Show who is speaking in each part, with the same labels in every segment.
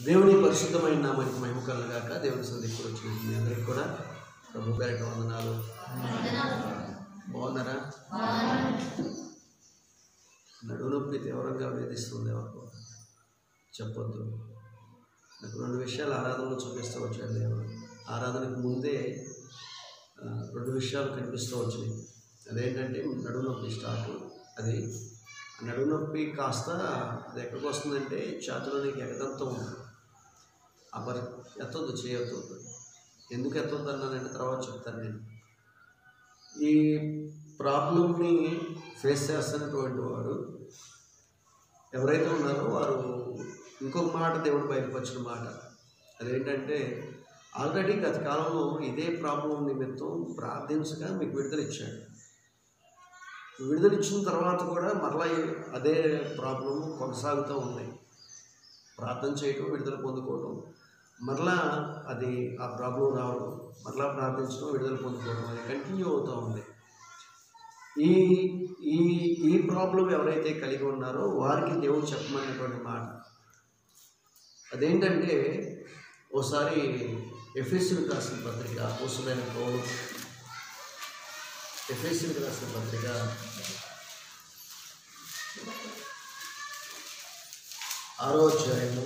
Speaker 1: దేవుని పరిశుద్ధమైన నామానికి మహిమ కలుగాక. దేవుని సన్నిధికి కూడా వచ్చిన మీ అందరికీ కూడా ప్రభు పేరిట వందనాలు. బాగున్నారా? నడుము నొప్పి తీవ్రంగా వేధిస్తుంది. ఎవరికో చెప్పొద్దు. నాకు 2 విషయాలు ఆరాధనలో చూపిస్తూ వచ్చాడు దేవుడు. ఆరాధనకు ముందే 2 విషయాలు కనిపిస్తూ వచ్చినాయి. అదేంటంటే నడుము నొప్పి స్టార్ట్. అది నడుము నొప్పి కాస్త అది ఎక్కడికి వస్తుందంటే ఛాతీలోనికి ఎగదంతా ఉంది. మరి ఎత్తొద్దు, చేయొద్దు. ఎందుకు ఎత్తొద్దు అన్నానంటే తర్వాత చెప్తాను. నేను ఈ ప్రాబ్లంని ఫేస్ చేస్తున్నటువంటి వారు ఎవరైతే ఉన్నారో వారు ఇంకొక మాట దేవుడు బయలుపరిచిన మాట. అదేంటంటే ఆల్రెడీ గత కాలంలో ఇదే ప్రాబ్లం నిమిత్తం ప్రార్థించగా మీకు విడుదల ఇచ్చాడు. విడుదల ఇచ్చిన తర్వాత కూడా మరలా అదే ప్రాబ్లం కొనసాగుతూ ఉంది. ప్రార్థన చేయడం, విడుదల పొందుకోవడం, మరలా అది ఆ ప్రాబ్లం రావడం, మరలా ప్రార్థించడం, విడుదల పొందుకోవడం, అది కంటిన్యూ అవుతూ ఉంది. ఈ ఈ ఈ ప్రాబ్లం ఎవరైతే కలిగి ఉన్నారో వారికి దేవుడు చెప్పమన్నటువంటి మాట అదేంటంటే, ఓసారి ఎఫెసీయులకు రాసిన పత్రిక, అపోస్తలుడైన పౌలు ఎఫెసీయులకు రాసిన పత్రిక 6వ అధ్యాయము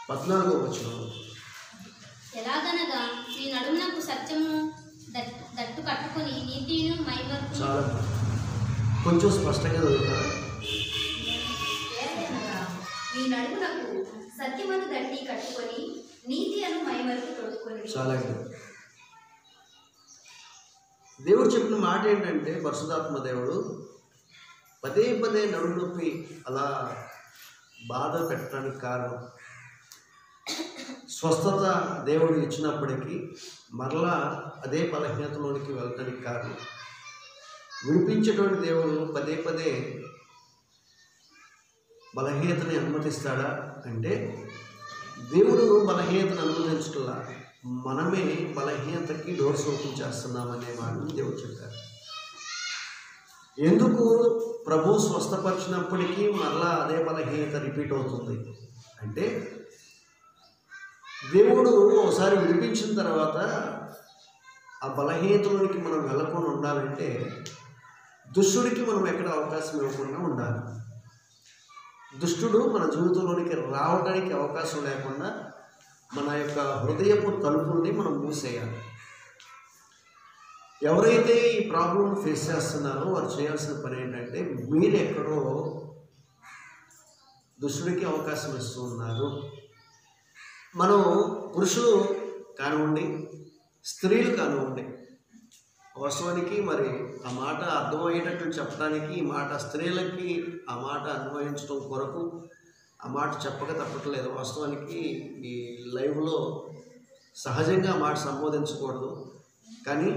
Speaker 1: 14వ వచనం.
Speaker 2: ఎలాగనగా మీ నడుమునకు సత్యము దట్టు కట్టుకొని నీతిను మైమరుపు.
Speaker 1: చాలా కొంచెం స్పష్టంగా చదువుతారా?
Speaker 3: మీ నడుమునకు సత్యమును దట్టి కట్టుకొని నీతి అను మైమరుపు తొడుక్కొని.
Speaker 1: చాలా దేవుడు చెప్పిన మాట ఏంటంటే, పరిశుద్ధాత్మ దేవుడు పదే పదే నడుము నొప్పి అలా బాధ పెట్టడానికి కారణం, స్వస్థత దేవుడు ఇచ్చినప్పటికీ మరలా అదే బలహీనతలోనికి వెళ్ళటానికి కారణం, విడిపించేటువంటి దేవుడు పదే పదే బలహీనతని అనుమతిస్తాడా అంటే, దేవుడు బలహీనతను అనుమతించట్లా, మనమే బలహీనతకి డోర్స్ ఓపెన్ చేస్తున్నామనే మాటను దేవుడు చెప్పారు. ఎందుకు ప్రభు స్వస్థపరిచినప్పటికీ మరలా అదే బలహీనత రిపీట్ అవుతుంది అంటే, దేవుడు ఒకసారి విడిపించిన తర్వాత ఆ బలహీనతలోనికి మనం వెళ్ళకుండా ఉండాలంటే దుష్టుడికి మనం ఎక్కడ అవకాశం ఇవ్వకుండా ఉండాలి. దుష్టుడు మన జీవితంలోనికి రావడానికి అవకాశం లేకుండా మన యొక్క హృదయపు తలుపుల్ని మనం మూసేయాలి. ఎవరైతే ఈ ప్రాబ్లం ఫేస్ చేస్తున్నారో వారు చేయాల్సిన పని ఏంటంటే, మీరు ఎక్కడో దుష్టుడికి అవకాశం ఇస్తూ ఉన్నారు. మనం పురుషులు కానివ్వండి, స్త్రీలు కానివ్వండి, వాస్తవానికి మరి ఆ మాట అర్థమయ్యేటట్లు చెప్పడానికి ఈ మాట స్త్రీలకి ఆ మాట అన్వయించడం కొరకు ఆ మాట చెప్పక తప్పట్లేదు. వాస్తవానికి ఈ లైవ్లో సహజంగా ఆ మాట సంబోధించకూడదు, కానీ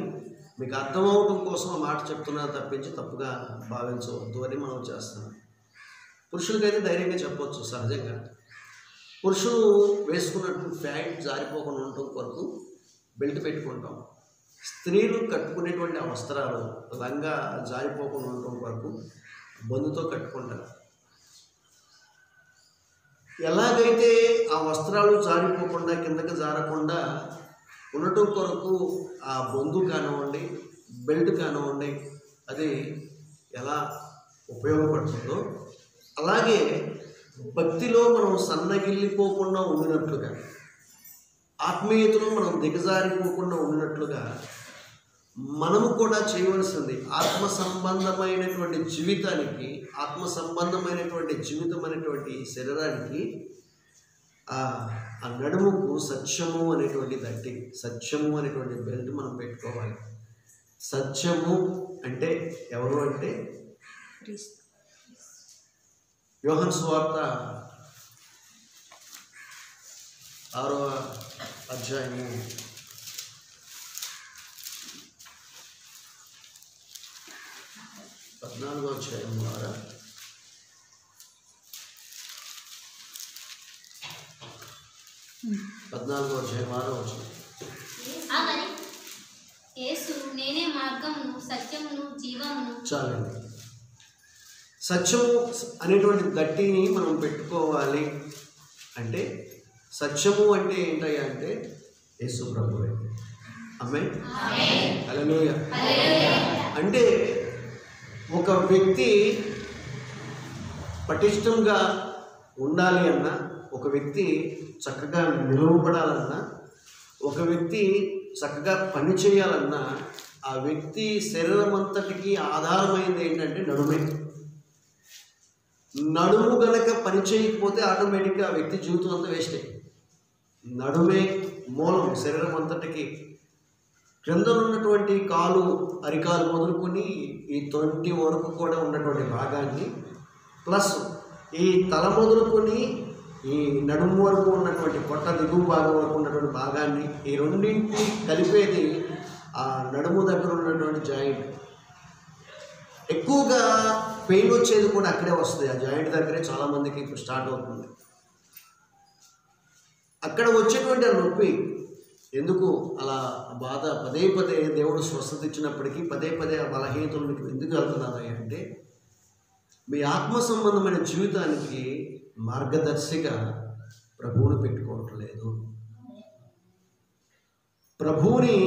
Speaker 1: మీకు అర్థమవటం కోసం ఆ మాట చెప్తున్నారు తప్పించి తప్పుగా భావించవద్దు అని మనం చేస్తున్నాం. పురుషులకైతే ధైర్యంగా చెప్పవచ్చు. సహజంగా పురుషులు వేసుకున్నట్టు ప్యాంట్ జారిపోకుండా ఉండటం కొరకు బెల్ట్ పెట్టుకుంటాం. స్త్రీలు కట్టుకునేటువంటి ఆ వస్త్రాలు లంగా జారిపోకుండా ఉండటం కొరకు బొందుతో కట్టుకుంటారు. ఎలాగైతే ఆ వస్త్రాలు జారిపోకుండా కిందకి జారకుండా ఉండటం కొరకు ఆ బొందు కానివ్వండి, బెల్ట్ కానివ్వండి, అది ఎలా ఉపయోగపడుతుందో, అలాగే భక్తిలో మనం సన్నగిల్లిపోకుండా ఉండినట్లుగా, ఆత్మీయతలో మనం దిగజారిపోకుండా ఉండినట్లుగా మనము కూడా చేయవలసింది ఆత్మ సంబంధమైనటువంటి జీవితానికి, ఆత్మ సంబంధమైనటువంటి జీవితం అనేటువంటి శరీరానికి ఆ నడుముకు సత్యము అనేటువంటి దట్టి, సత్యము అనేటువంటి బెల్ట్ మనం పెట్టుకోవాలి. సత్యము అంటే ఎవరు అంటే, యోహాను సువార్త 6వ అధ్యాయము 14వ అధ్యాయం ద్వారా 14వ అధ్యాయం 6వ వచనం.
Speaker 2: యేసు నేనే మార్గమును సత్యమును జీవమును.
Speaker 1: చాలండి. సత్యము అనేటువంటి గట్టిని మనం పెట్టుకోవాలి అంటే, సత్యము అంటే ఏంటయ్యా అంటే యేసు ప్రభువే. ఆమేన్, హల్లెలూయా. అంటే ఒక వ్యక్తి పటిష్టంగా ఉండాలి అన్నా, ఒక వ్యక్తి చక్కగా నిలవబడాలన్నా, ఒక వ్యక్తి చక్కగా పని చేయాలన్నా, ఆ వ్యక్తి శరీరం అంతటికి ఆధారమైంది ఏంటంటే నడుమే. నడుము గనక పని చేయకపోతే ఆటోమేటిక్గా ఆ వ్యక్తి జీవితం అంతా వేస్టే. నడుమే మూలం శరీరం అంతటికి. క్రింద ఉన్నటువంటి కాలు, అరికాలు మొదలుకొని ఈ 20 వరకు కూడా ఉన్నటువంటి భాగాన్ని, ప్లస్ ఈ తల మొదలుకొని ఈ నడుము వరకు ఉన్నటువంటి పొట్ట దిగువ భాగం వరకు ఉన్నటువంటి భాగాన్ని, ఈ రెండింటిని కలిపేది ఆ నడుము దగ్గర ఉన్నటువంటి జాయింట్. ఎక్కువగా పెయిన్ వచ్చేది కూడా అక్కడే వస్తుంది, ఆ జాయింట్ దగ్గరే చాలామందికి ఇప్పుడు స్టార్ట్ అవుతుంది. అక్కడ వచ్చేటువంటి నొప్పి ఎందుకు అలా బాధ పదే పదే దేవుడు స్వస్థత ఇచ్చినప్పటికీ పదే పదే ఆ బలహీనతలకు ఎందుకు వెళ్తున్నారు అంటే, మీ ఆత్మ సంబంధమైన జీవితానికి మార్గదర్శిగా ప్రభువుని పెట్టుకోవట్లేదు. ప్రభువుని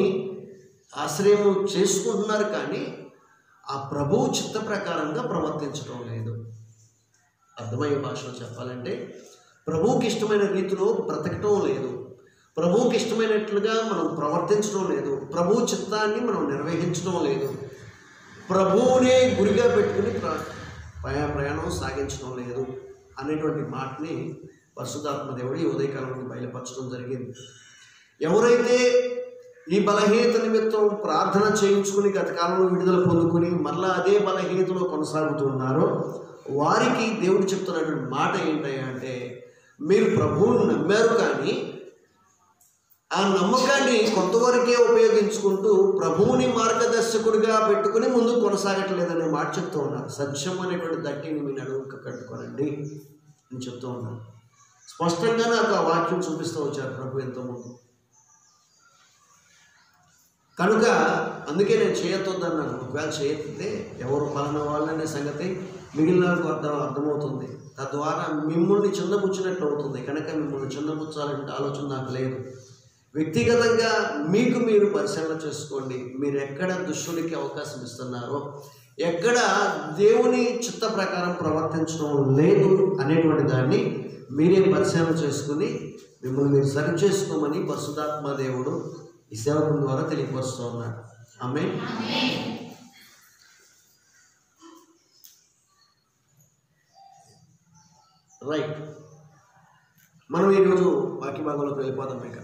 Speaker 1: ఆశ్రయం చేసుకుంటున్నారు కానీ ఆ ప్రభువు చిత్త ప్రకారంగా ప్రవర్తించడం లేదు. అర్థమయ్యే భాషలో చెప్పాలంటే, ప్రభువుకి ఇష్టమైన రీతిలో బ్రతకటం లేదు, ప్రభువుకి ఇష్టమైనట్లుగా మనం ప్రవర్తించడం లేదు, ప్రభువు చిత్తాన్ని మనం నిర్వహించడం లేదు, ప్రభువునే గురిగా పెట్టుకుని ప్రయాణం సాగించడం లేదు అనేటువంటి మాటని పరిశుద్ధాత్మ దేవుడు ఈ ఉదయకాలంలో బయలుపరచడం జరిగింది. ఎవరైతే ఈ బలహీనత నిమిత్తం ప్రార్థన చేయించుకుని గత కాలంలో విడుదల పొందుకుని మరలా అదే బలహీనతలో కొనసాగుతున్నారో వారికి దేవుడు చెప్తున్నటువంటి మాట ఏంటంటే అంటే, మీరు ప్రభువును నమ్మారు కానీ ఆ నమ్మకాన్ని కొంతవరకే ఉపయోగించుకుంటూ ప్రభువుని మార్గదర్శకుడిగా పెట్టుకుని ముందుకు కొనసాగట్లేదనే మాట చెప్తూ ఉన్నారు. సత్యం అనేటువంటి దట్టిని మీ నడుముకు కట్టుకోనండి అని చెప్తూ ఉన్నారు. స్పష్టంగా నాకు ఆ వాక్యం చూపిస్తూ వచ్చారు ప్రభు ఎంతోమంది. కనుక అందుకే నేను చేయొద్దన్నాను. ఒకవేళ చేయొద్దే ఎవరు పలానా వాళ్ళనే సంగతి మిగిలిన అర్థమవుతుంది, తద్వారా మిమ్మల్ని చిన్నపుచ్చినట్లు అవుతుంది. కనుక మిమ్మల్ని చిన్నపుచ్చాలంటే ఆలోచన నాకు లేదు. వ్యక్తిగతంగా మీకు మీరు పరిశీలన చేసుకోండి. మీరు ఎక్కడ దుష్టునికి అవకాశం ఇస్తున్నారో, ఎక్కడ దేవుని చిత్త ప్రకారం ప్రవర్తించడం లేదు అనేటువంటి దాన్ని మీరే పరిశీలన చేసుకుని మిమ్మల్ని మీరు సరి చేసుకోమని పరిశుద్ధాత్మ దేవుడు ఈ సేవకుల ద్వారా తెలియపరుస్తూ ఉన్నాడు. ఆమేన్. రైట్, మనం ఈరోజు వాక్య భాగంలోకి వెళ్ళిపోదాం. ఇక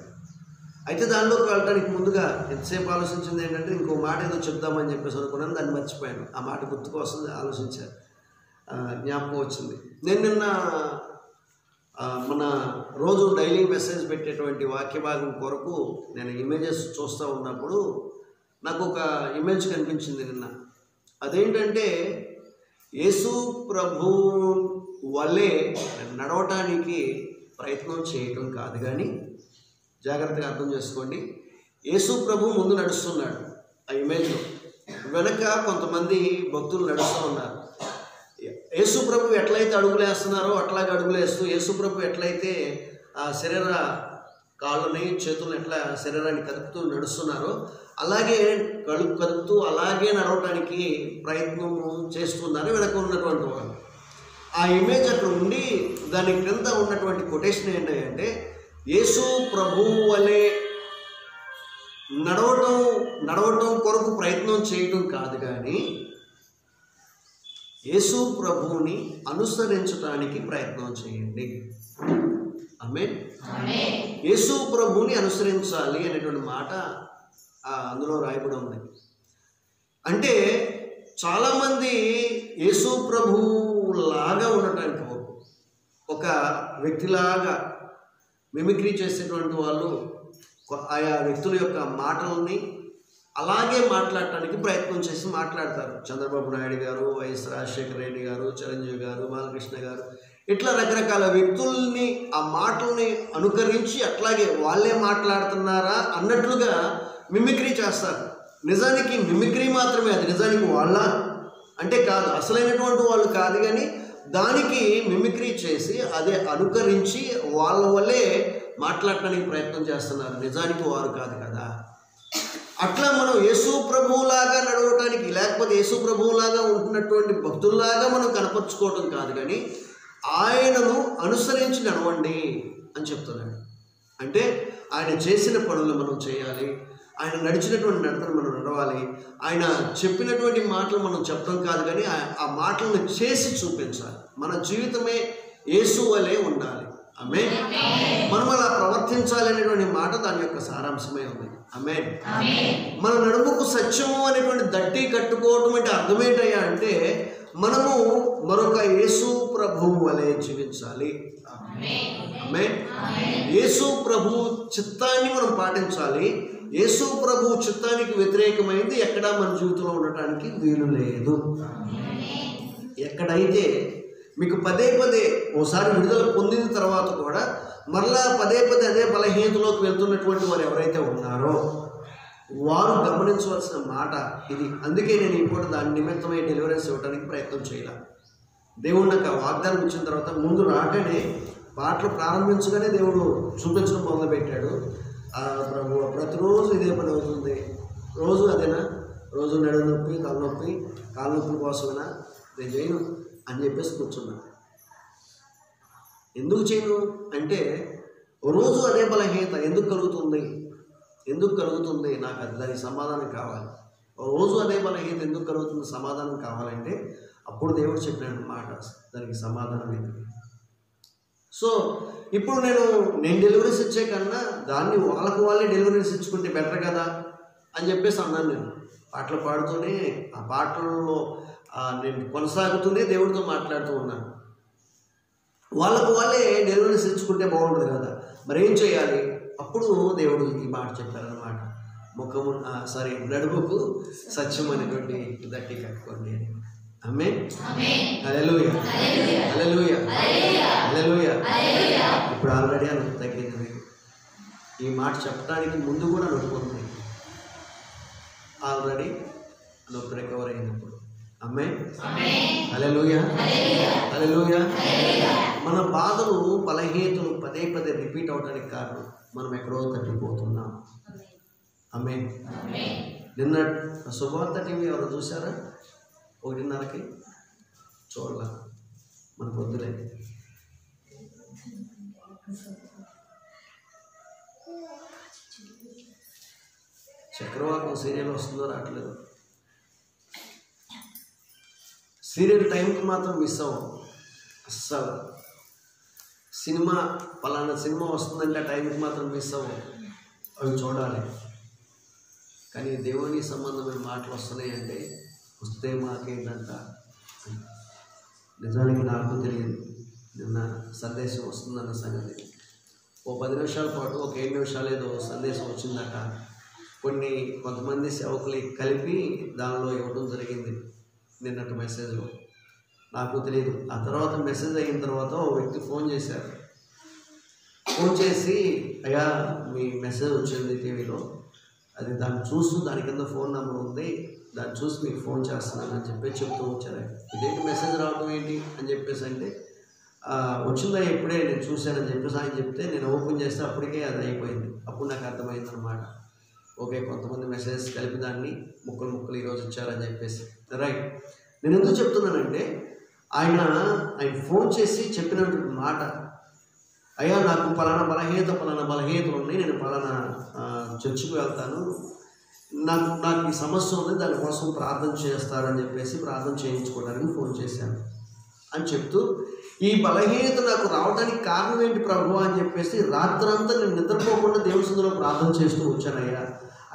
Speaker 1: అయితే దానిలోకి వెళ్ళడానికి ముందుగా ఎంతసేపు ఆలోచించింది ఏంటంటే, ఇంకో మాట ఏదో చెప్దామని చెప్పేసి అనుకున్నాను, దాన్ని మర్చిపోయాను. ఆ మాట గుర్తుకు వస్తుంది, ఆలోచించాను, జ్ఞాపకం వచ్చింది. నేను నిన్న మన రోజు డైలీ మెసేజ్ పెట్టేటువంటి వాక్య భాగం కొరకు నేను ఇమేజెస్ చూస్తూ ఉన్నప్పుడు నాకు ఒక ఇమేజ్ కనిపించింది నిన్న. అదేంటంటే, యేసు ప్రభు వలె నడవటానికి ప్రయత్నం చేయటం కాదు కానీ, జాగ్రత్తగా అర్థం చేసుకోండి, యేసు ప్రభు ముందు నడుస్తున్నాడు. ఆ ఇమేజ్లో వెనక కొంతమంది భక్తులు నడుస్తూ ఉన్నారు. యేసు ప్రభు ఎట్లయితే అడుగులు వేస్తున్నారో అట్లాగే అడుగులు వేస్తూ, యేసు ప్రభు ఎట్లయితే ఆ శరీర కాళ్ళని చేతులను ఎట్లా శరీరాన్ని కదుపుతూ నడుస్తున్నారో అలాగే కదుపుతూ అలాగే నడవటానికి ప్రయత్నం చేస్తున్నారు వెనక ఉన్నటువంటి వాళ్ళు. ఆ ఇమేజ్ అక్కడ ఉండి దాని క్రింద ఉన్నటువంటి కొటేషన్ ఏంటంటే, యేసు ప్రభువు వలె నడవటం కొరకు ప్రయత్నం చేయటం కాదు కానీ యేసు ప్రభువుని అనుసరించడానికి ప్రయత్నం చేయండి. ఆమేన్. యేసు ప్రభువుని అనుసరించాలి అనేటువంటి మాట అందులో రాయబడి ఉంది. అంటే చాలామంది యేసు ప్రభువులాగా ఉండటానికి, ఒక వ్యక్తిలాగా మిమిక్రీ చేసేటువంటి వాళ్ళు ఆయా వ్యక్తుల యొక్క మాటలని అలాగే మాట్లాడటానికి ప్రయత్నం చేసి మాట్లాడతారు. చంద్రబాబు నాయుడు గారు, వైఎస్ రాజశేఖర రెడ్డి గారు, చిరంజీవి గారు, బాలకృష్ణ గారు, ఇట్లా రకరకాల వ్యక్తుల్ని ఆ మాటల్ని అనుకరించి అట్లాగే వాళ్ళే మాట్లాడుతున్నారా అన్నట్లుగా మిమిక్రీ చేస్తారు. నిజానికి మిమిక్రీ మాత్రమే, అది నిజానికి వాళ్ళ అంటే కాదు, అసలైనటువంటి వాళ్ళు కాదు, కానీ దానికి మిమిక్రీ చేసి అదే అనుకరించి వాళ్ళ వల్లే మాట్లాడటానికి ప్రయత్నం చేస్తున్నారు. నిజానికి వారు కాదు కదా. అట్లా మనం యేసు ప్రభువులాగా నడవటానికి, లేకపోతే యేసు ప్రభువులాగా ఉంటున్నటువంటి భక్తుల్లాగా మనం కనపరుచుకోవటం కాదు, కానీ ఆయనను అనుసరించి నడవండి అని చెప్తున్నాడు. అంటే ఆయన చేసిన పనులు మనం చేయాలి, ఆయన నడిచినటువంటి నడతను మనం నడవాలి, ఆయన చెప్పినటువంటి మాటలు మనం చెప్పడం కాదు, కానీ ఆ మాటలను చేసి చూపించాలి. మన జీవితమే యేసు వలె ఉండాలి. ఆమేన్. మనం అలా ప్రవర్తించాలి అనేటువంటి మాట దాని యొక్క సారాంశమై ఉంది. ఆమేన్. మన నడుముకు సత్యము అనేటువంటి దట్టి కట్టుకోవటం అంటే అర్థమేంటయ్యా అంటే మనము మరొక యేసు ప్రభువు వలె జీవించాలి. ఆమేన్. యేసు ప్రభు చిత్తాన్ని మనం పాటించాలి. యేసు ప్రభు చిత్తానికి వ్యతిరేకమైంది ఎక్కడా మన జీవితంలో ఉండటానికి వీలు లేదు. ఎక్కడైతే మీకు పదే పదే ఓసారి విడుదల పొందిన తర్వాత కూడా మరలా పదే పదే అదే బలహీనతలోకి వెళ్తున్నటువంటి వారు ఎవరైతే ఉన్నారో వారు గమనించవలసిన మాట ఇది. అందుకే నేను ఇప్పుడు దాని నిమిత్తమై డెలివరెన్స్ ఇవ్వడానికి ప్రయత్నం చేయాలి. దేవుడు నాకు ఆ వాగ్దానం ఇచ్చిన తర్వాత ముందు రాగానే పాటలు ప్రారంభించగానే దేవుడు చూపించడం మొదలుపెట్టాడు. ప్రభు ప్రతిరోజు ఇదే పని అవుతుంది, రోజు అదేనా, రోజు నడుము నొప్పి, తలనొప్పి, కాళ్ళ నొప్పి కోసమేనా, నేను చేయను అని చెప్పేసి కూర్చున్నా. ఎందుకు చేయను అంటే రోజు అదే బలహీనత ఎందుకు కలుగుతుంది నాకు అది దానికి సమాధానం కావాలి. రోజు అదే బలహీనత ఎందుకు కలుగుతుంది సమాధానం కావాలంటే అప్పుడు దేవుడు చెప్పిన మాట దానికి సమాధానం ఏంటి. సో ఇప్పుడు నేను డెలివరీస్ ఇచ్చే కన్నా దాన్ని వాళ్ళే డెలివరీస్ ఇచ్చుకుంటే బెటర్ కదా అని చెప్పేసి అన్నాను. నేను పాటలు పాడుతూనే ఆ పాటలలో నేను కొనసాగుతూనే దేవుడితో మాట్లాడుతూ ఉన్నాను. వాళ్ళే డెలివరీస్ ఇచ్చుకుంటే బాగుంటుంది కదా, మరి ఏం చేయాలి? అప్పుడు దేవుడు ఈ మాట చెప్పారన్నమాట, నడుముకు సత్యం అనేటువంటి దట్టి కట్టుకోండి. ఆమేన్. హల్లెలూయా, హల్లెలూయా, హల్లెలూయా. ఇప్పుడు ఆల్రెడీ నొప్పి తగ్గింది. మీకు ఈ మాట చెప్పడానికి ముందు కూడా నొప్పి ఉంది, ఆల్రెడీ నొప్పి రికవర్ అయినప్పుడు. ఆమేన్. హల్లెలూయా, హల్లెలూయా. మన బాధలు బలహీనతలు పదే పదే రిపీట్ అవడానికి కారణం మనం ఎక్కడో తప్పిపోతున్నాం. ఆమేన్. నిన్న శుభవార్త టీవీ ఎవరు చూసారా? 1:30కి చూడాల, మనకు వద్దులే. చక్రవాకం సీరియల్ వస్తుందో రావట్లేదు. సీరియల్ టైంకి మాత్రం మిస్ అవ్వం అస్సలు. సినిమా పలానా సినిమా వస్తుందంటే ఆ టైంకి మాత్రం మిస్ అవ్వం, అవి చూడాలి. కానీ దేవుని సంబంధమైన మాటలు వస్తున్నాయంటే వస్తే మాకేంటంట. నిజానికి నాకు తెలియదు నిన్న సందేశం వస్తుందన్న సంగతి. 10 నిమిషాల పాటు 7 నిమిషాలు ఏదో సందేశం వచ్చిందట. కొంతమంది సేవకులు కలిపి దానిలో ఇవ్వడం జరిగింది నిన్నటి మెసేజ్లో. నాకు తెలియదు. ఆ తర్వాత మెసేజ్ అయిన తర్వాత ఓ వ్యక్తి ఫోన్ చేశారు. ఫోన్ చేసి, అయ్యా మీ మెసేజ్ వచ్చింది టీవీలో, అది దాన్ని చూస్తూ దాని కింద ఫోన్ నెంబర్ ఉంది, దాన్ని చూసి మీకు ఫోన్ చేస్తున్నానని చెప్పి చెప్తూ వచ్చారు. ఇదేంటి మెసేజ్ రావడం ఏంటి అని చెప్పేసి అంటే, వచ్చిందా ఎప్పుడే నేను చూశానని చెప్పేసి ఆయన చెప్తే నేను ఓపెన్ చేస్తే అప్పటికే అది అయిపోయింది. అప్పుడు నాకు అర్థమైందనమాట, ఓకే కొంతమంది మెసేజ్ కలిపి దాన్ని ముక్కలు ఈరోజు ఇచ్చారని చెప్పేసి. రైట్. నేను ఎందుకు చెప్తున్నానంటే ఆయన ఫోన్ చేసి చెప్పినటువంటి మాట, అయ్యా నాకు పలానా బలహీనతలు ఉన్నాయి, నేను పలానా చర్చికి వెళ్తాను, నాకు ఈ సమస్య ఉంది, దానికోసం ప్రార్థన చేస్తారని చెప్పేసి ప్రార్థన చేయించుకోవడానికి ఫోన్ చేశాను అని చెప్తూ, ఈ బలహీనత నాకు రావడానికి కారణం ఏంటి ప్రభు అని చెప్పేసి రాత్రంతా నేను నిద్రపోకుండా దేవుని సన్నిధిలో ప్రార్థన చేస్తూ వచ్చానయ్యా.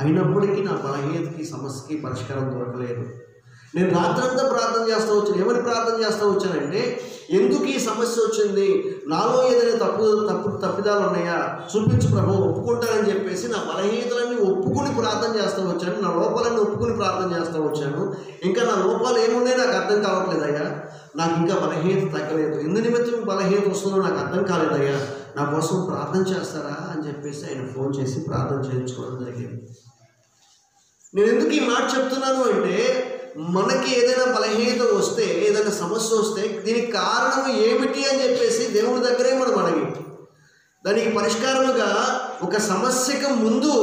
Speaker 1: అయినప్పటికీ నా బలహీనతకి సమస్యకి పరిష్కారం దొరకలేదు. నేను రాత్రంతా ప్రార్థన చేస్తూ వచ్చాను. ఏమని ప్రార్థన చేస్తూ వచ్చానంటే, ఎందుకు ఈ సమస్య వచ్చింది, నాలో ఏదైనా తప్పిదాలు ఉన్నాయా చూపించు ప్రభు, ఒప్పుకుంటానని చెప్పేసి నా బలహీనతలన్నీ ఒప్పుకుని ప్రార్థన చేస్తూ వచ్చాను, నా లోపాలన్నీ ఒప్పుకుని ప్రార్థన చేస్తూ వచ్చాను. ఇంకా నా లోపాలు ఏమున్నాయో నాకు అర్థం కావట్లేదయ్యా, నాకు ఇంకా బలహీనత తగ్గలేదు, ఎందు నిమిత్తం బలహీనత వస్తుందో నాకు అర్థం కాలేదయ్యా, నా కోసం ప్రార్థన చేస్తారా అని చెప్పేసి ఆయన ఫోన్ చేసి ప్రార్థన చేయించుకోవడం జరిగింది. నేను ఎందుకు ఈ మాట చెప్తున్నాను అంటే, మనకి ఏదైనా బలహీనత వస్తే, ఏదైనా సమస్య వస్తే దీనికి కారణం ఏమిటి అని చెప్పేసి దేవుడి దగ్గరే మనం అడిగి దానికి పరిష్కారముగా ఒక సమస్యకు ముందు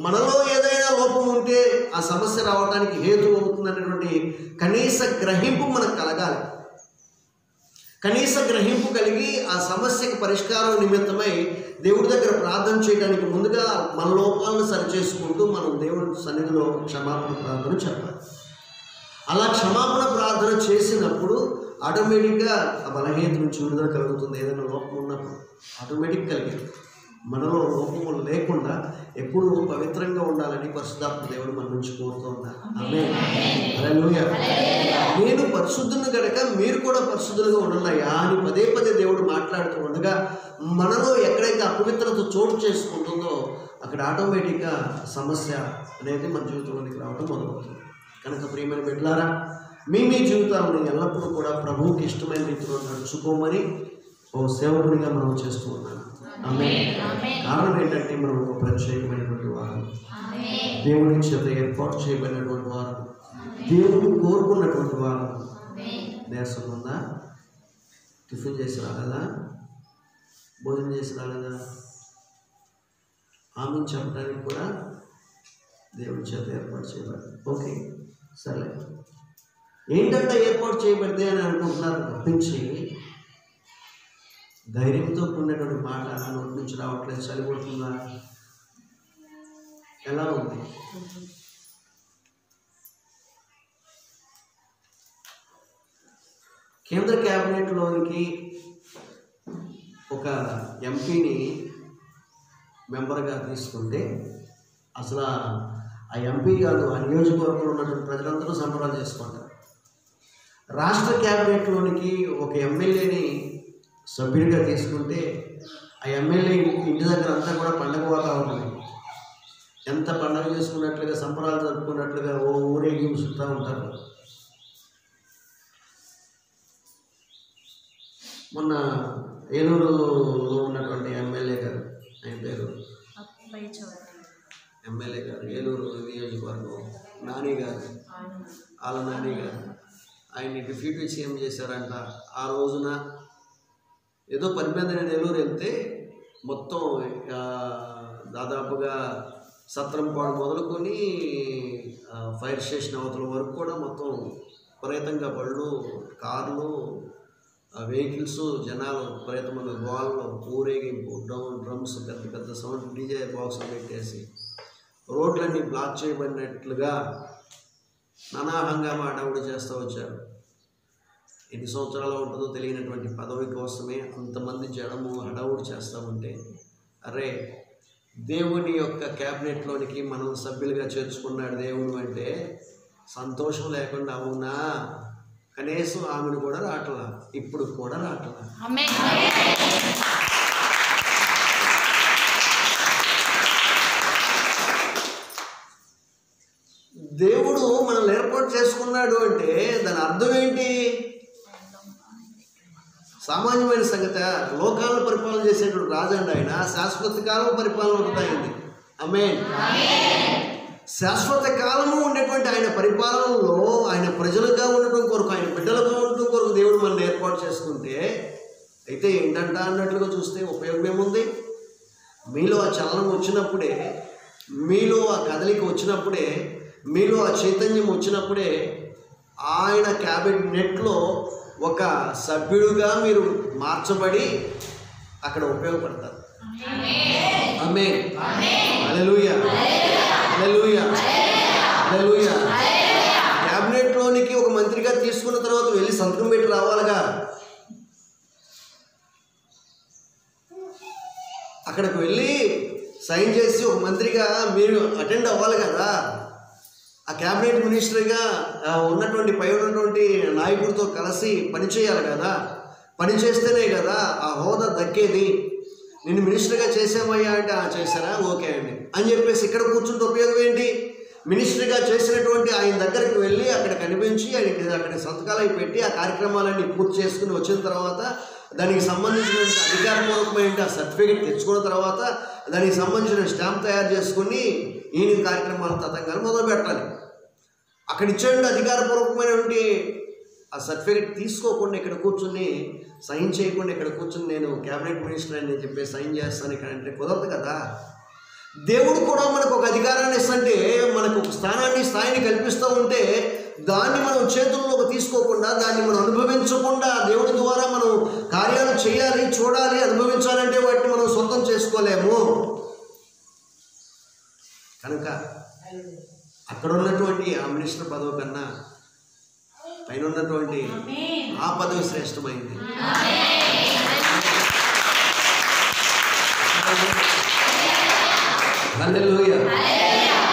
Speaker 1: మనలో ఏదైనా లోపం ఉంటే ఆ సమస్య రావడానికి హేతు అవుతుందనేటువంటి కనీస గ్రహింపు మనకు కలగాలి. కనీస గ్రహింపు కలిగి ఆ సమస్యకు పరిష్కారం నిమిత్తమై దేవుడి దగ్గర ప్రార్థన చేయడానికి ముందుగా మన లోపాలను సరిచేసుకుంటూ మనం దేవుడి సన్నిధిలో క్షమాపణ ప్రార్థన చెప్పాలి. అలా క్షమాపణ ప్రార్థన చేసినప్పుడు ఆటోమేటిక్గా ఆ బలహీనత నుంచి విడుదల కలుగుతుంది. ఏదైనా లోపం ఉన్నప్పుడు ఆటోమేటిక్ కలిగింది. మనలో లోపము లేకుండా ఎప్పుడూ పవిత్రంగా ఉండాలని పరిశుద్ధాత్మ దేవుడు మన నుంచి కోరుతూ ఉన్నారు. ఆమేన్. హల్లెలూయా. నేను పరిశుద్ధుని గనక మీరు కూడా పరిశుద్ధులుగా ఉండాలయ్యా అని పదే పదే దేవుడు మాట్లాడుతూ ఉండగా మనలో ఎక్కడైతే అపవిత్రత చోటు చేసుకుంటుందో అక్కడ ఆటోమేటిక్గా సమస్య అనేది మన జీవితంలోనికి రావడం మొదలవుతుంది. కనుక ప్రియమైన బిడ్డలారా, మీ జీవితాలను ఎల్లప్పుడూ కూడా ప్రభువుకి ఇష్టమైన రీతిలో నడుచుకోమని ఓ సేవకునిగా మనం చేస్తూ ఉన్నాను. ఆమేన్. కారణం ఏంటంటే మనం ఒక ప్రత్యేకమైనటువంటి వారు, దేవుని చేత ఏర్పాటు చేయబడినటువంటి వారు, దేవుడు కోరుకున్నటువంటి వారు. నీరసం ఉందా? టిఫిన్ చేసి రాలేదా? భోజనం చేసి రాలేదా? ఆమె చెప్పడానికి కూడా దేవుని చేత ఏర్పాటు చేయబడి. ఓకే, సరే. ఏంటంటే ఏర్పాటు చేయబడితే అని అనుకుంటున్నారు తప్పించి ధైర్యంతో కూడినటువంటి మాట నోటి నుంచి రావట్లేదు. చలిపడుతుందా? ఎలా ఉంది? కేంద్ర క్యాబినెట్లోనికి ఒక ఎంపీని మెంబర్గా తీసుకుంటే అసలు ఆ ఎంపీ కాదు, ఆ నియోజకవర్గంలో ఉన్నటువంటి ప్రజలందరూ సంబరాలు చేసుకుంటారు. రాష్ట్ర క్యాబినెట్లోనికి ఒక ఎమ్మెల్యేని సభ్యుడిగా తీసుకుంటే ఆ ఎమ్మెల్యే ఇంటి దగ్గర అంతా కూడా పండగ వాతావరణం. ఎంత పండగ చేసుకున్నట్లుగా, సంబరాలు జరుపుకున్నట్లుగా ఓ ఊరేగింపు చుట్టూ ఉంటారు. మొన్న ఏలూరులో ఉన్నటువంటి ఎమ్మెల్యే గారు, ఆయన పేరు ఎమ్మెల్యే గారు, ఏలూరు నియోజకవర్గం నాని గారు, ఆల నాని గారు, ఆయన్ని డిప్యూటీ సీఎం చేశారంట. ఆ రోజున ఏదో పని మీద నేను ఏలూరు వెళ్తే మొత్తం దాదాపుగా సత్రంపాడు మొదలుకొని ఫైర్ స్టేషన్ అవతల వరకు కూడా మొత్తం విపరీతంగా బళ్ళు, కార్లు, వెహికల్స్, జనాలు విపరీతమైన గోళ్ళు, ఊరేగింపు, డ్రమ్స్, పెద్ద పెద్ద సౌండ్ డీజే బాక్సులు పెట్టేసి రోడ్లన్నీ బ్లాక్ చేయబడినట్లుగా నానా హంగామా హడావుడి చేస్తూ వచ్చారు. ఎన్ని సంవత్సరాలు ఉంటుందో తెలియనటువంటి పదవి కోసమే అంతమంది జనము హడావుడి చేస్తూ ఉంటే, అరే దేవుని యొక్క క్యాబినెట్లోనికి మనం సభ్యులుగా చేర్చుకున్నాడు దేవుడు అంటే సంతోషం లేకుండా అవునా? కనీసం ఆమెను కూడా రావట్లా, ఇప్పుడు కూడా రావట్లా. దేవుడు మనల్ని ఏర్పాటు చేసుకున్నాడు అంటే దాని అర్థం ఏంటి? సామాన్యమైన సంగతి. లోకాలను పరిపాలన చేసేటువంటి రాజు అండి ఆయన. శాశ్వత కాలం పరిపాలన ఉంటాయింది. ఆమేన్. శాశ్వత కాలము ఉండేటువంటి ఆయన పరిపాలనలో ఆయన ప్రజలుగా ఉండటం కొరకు, ఆయన బిడ్డలుగా ఉండటం కొరకు దేవుడు మనల్ని ఏర్పాటు చేసుకుంటే అయితే ఏంటంట అన్నట్లుగా చూస్తే ఉపయోగం ఏముంది? మీలో ఆ చలనం వచ్చినప్పుడే, మీలో ఆ కదలిక వచ్చినప్పుడే, మీలో ఆ చైతన్యం వచ్చినప్పుడే ఆయన క్యాబినెట్లో ఒక సభ్యుడుగా మీరు మార్చబడి అక్కడ ఉపయోగపడతారు. ఆమేన్. హల్లెలూయా. హల్లెలూయా. హల్లెలూయా. క్యాబినెట్లోనికి ఒక మంత్రిగా తీసుకున్న తర్వాత వెళ్ళి సంతకం పెట్టి రావాలిగా. అక్కడికి వెళ్ళి సైన్ చేసి ఒక మంత్రిగా మీరు అటెండ్ అవ్వాలి కదా. ఆ క్యాబినెట్ మినిస్టర్గా ఉన్నటువంటి పై ఉన్నటువంటి నాయకుడితో కలిసి పనిచేయాలి కదా. పని చేస్తేనే కదా ఆ హోదా దక్కేది. నిన్ను మినిస్టర్గా చేసామయ్యా అంటే చేశారా, ఓకే అండి అని చెప్పేసి ఇక్కడ కూర్చుంటే ఉపయోగం ఏంటి? మినిస్టర్గా చేసినటువంటి ఆయన దగ్గరికి వెళ్ళి అక్కడ కనిపించి ఆయనకి అక్కడ సంతకాలు పెట్టి ఆ కార్యక్రమాలన్నీ పూర్తి చేసుకుని వచ్చిన తర్వాత దానికి సంబంధించిన అధికారపూర్వకమైన సర్టిఫికేట్ తెచ్చుకున్న తర్వాత దానికి సంబంధించిన స్టాంప్ తయారు చేసుకుని ఈయన కార్యక్రమాల తతంగాలు మొదలు పెట్టాలి. అక్కడ ఇచ్చేటువంటి అధికారపూర్వకమైనటువంటి ఆ సర్టిఫికేట్ తీసుకోకుండా ఇక్కడ కూర్చుని సైన్ చేయకుండా ఇక్కడ కూర్చుని నేను క్యాబినెట్ మినిస్టర్ అని చెప్పి సైన్ చేస్తాను ఇక్కడ అంటే కుదరదు కదా. దేవుడు కూడా మనకు ఒక అధికారాన్ని ఇస్తుంటే, మనకు ఒక స్థాయిని కల్పిస్తూ ఉంటే దాన్ని మనం చేతుల్లోకి తీసుకోకుండా, దాన్ని మనం అనుభవించకుండా దేవుడి ద్వారా మనం కార్యాలు చేయాలి, చూడాలి, అనుభవించాలంటే వాటిని మనం సొంతం చేసుకోలేము. కనుక అక్కడ ఉన్నటువంటి ఆ మినిస్టర్ పదవి కన్నా పైన ఉన్నటువంటి ఆ పదవి శ్రేష్టమైంది. హల్లెలూయా,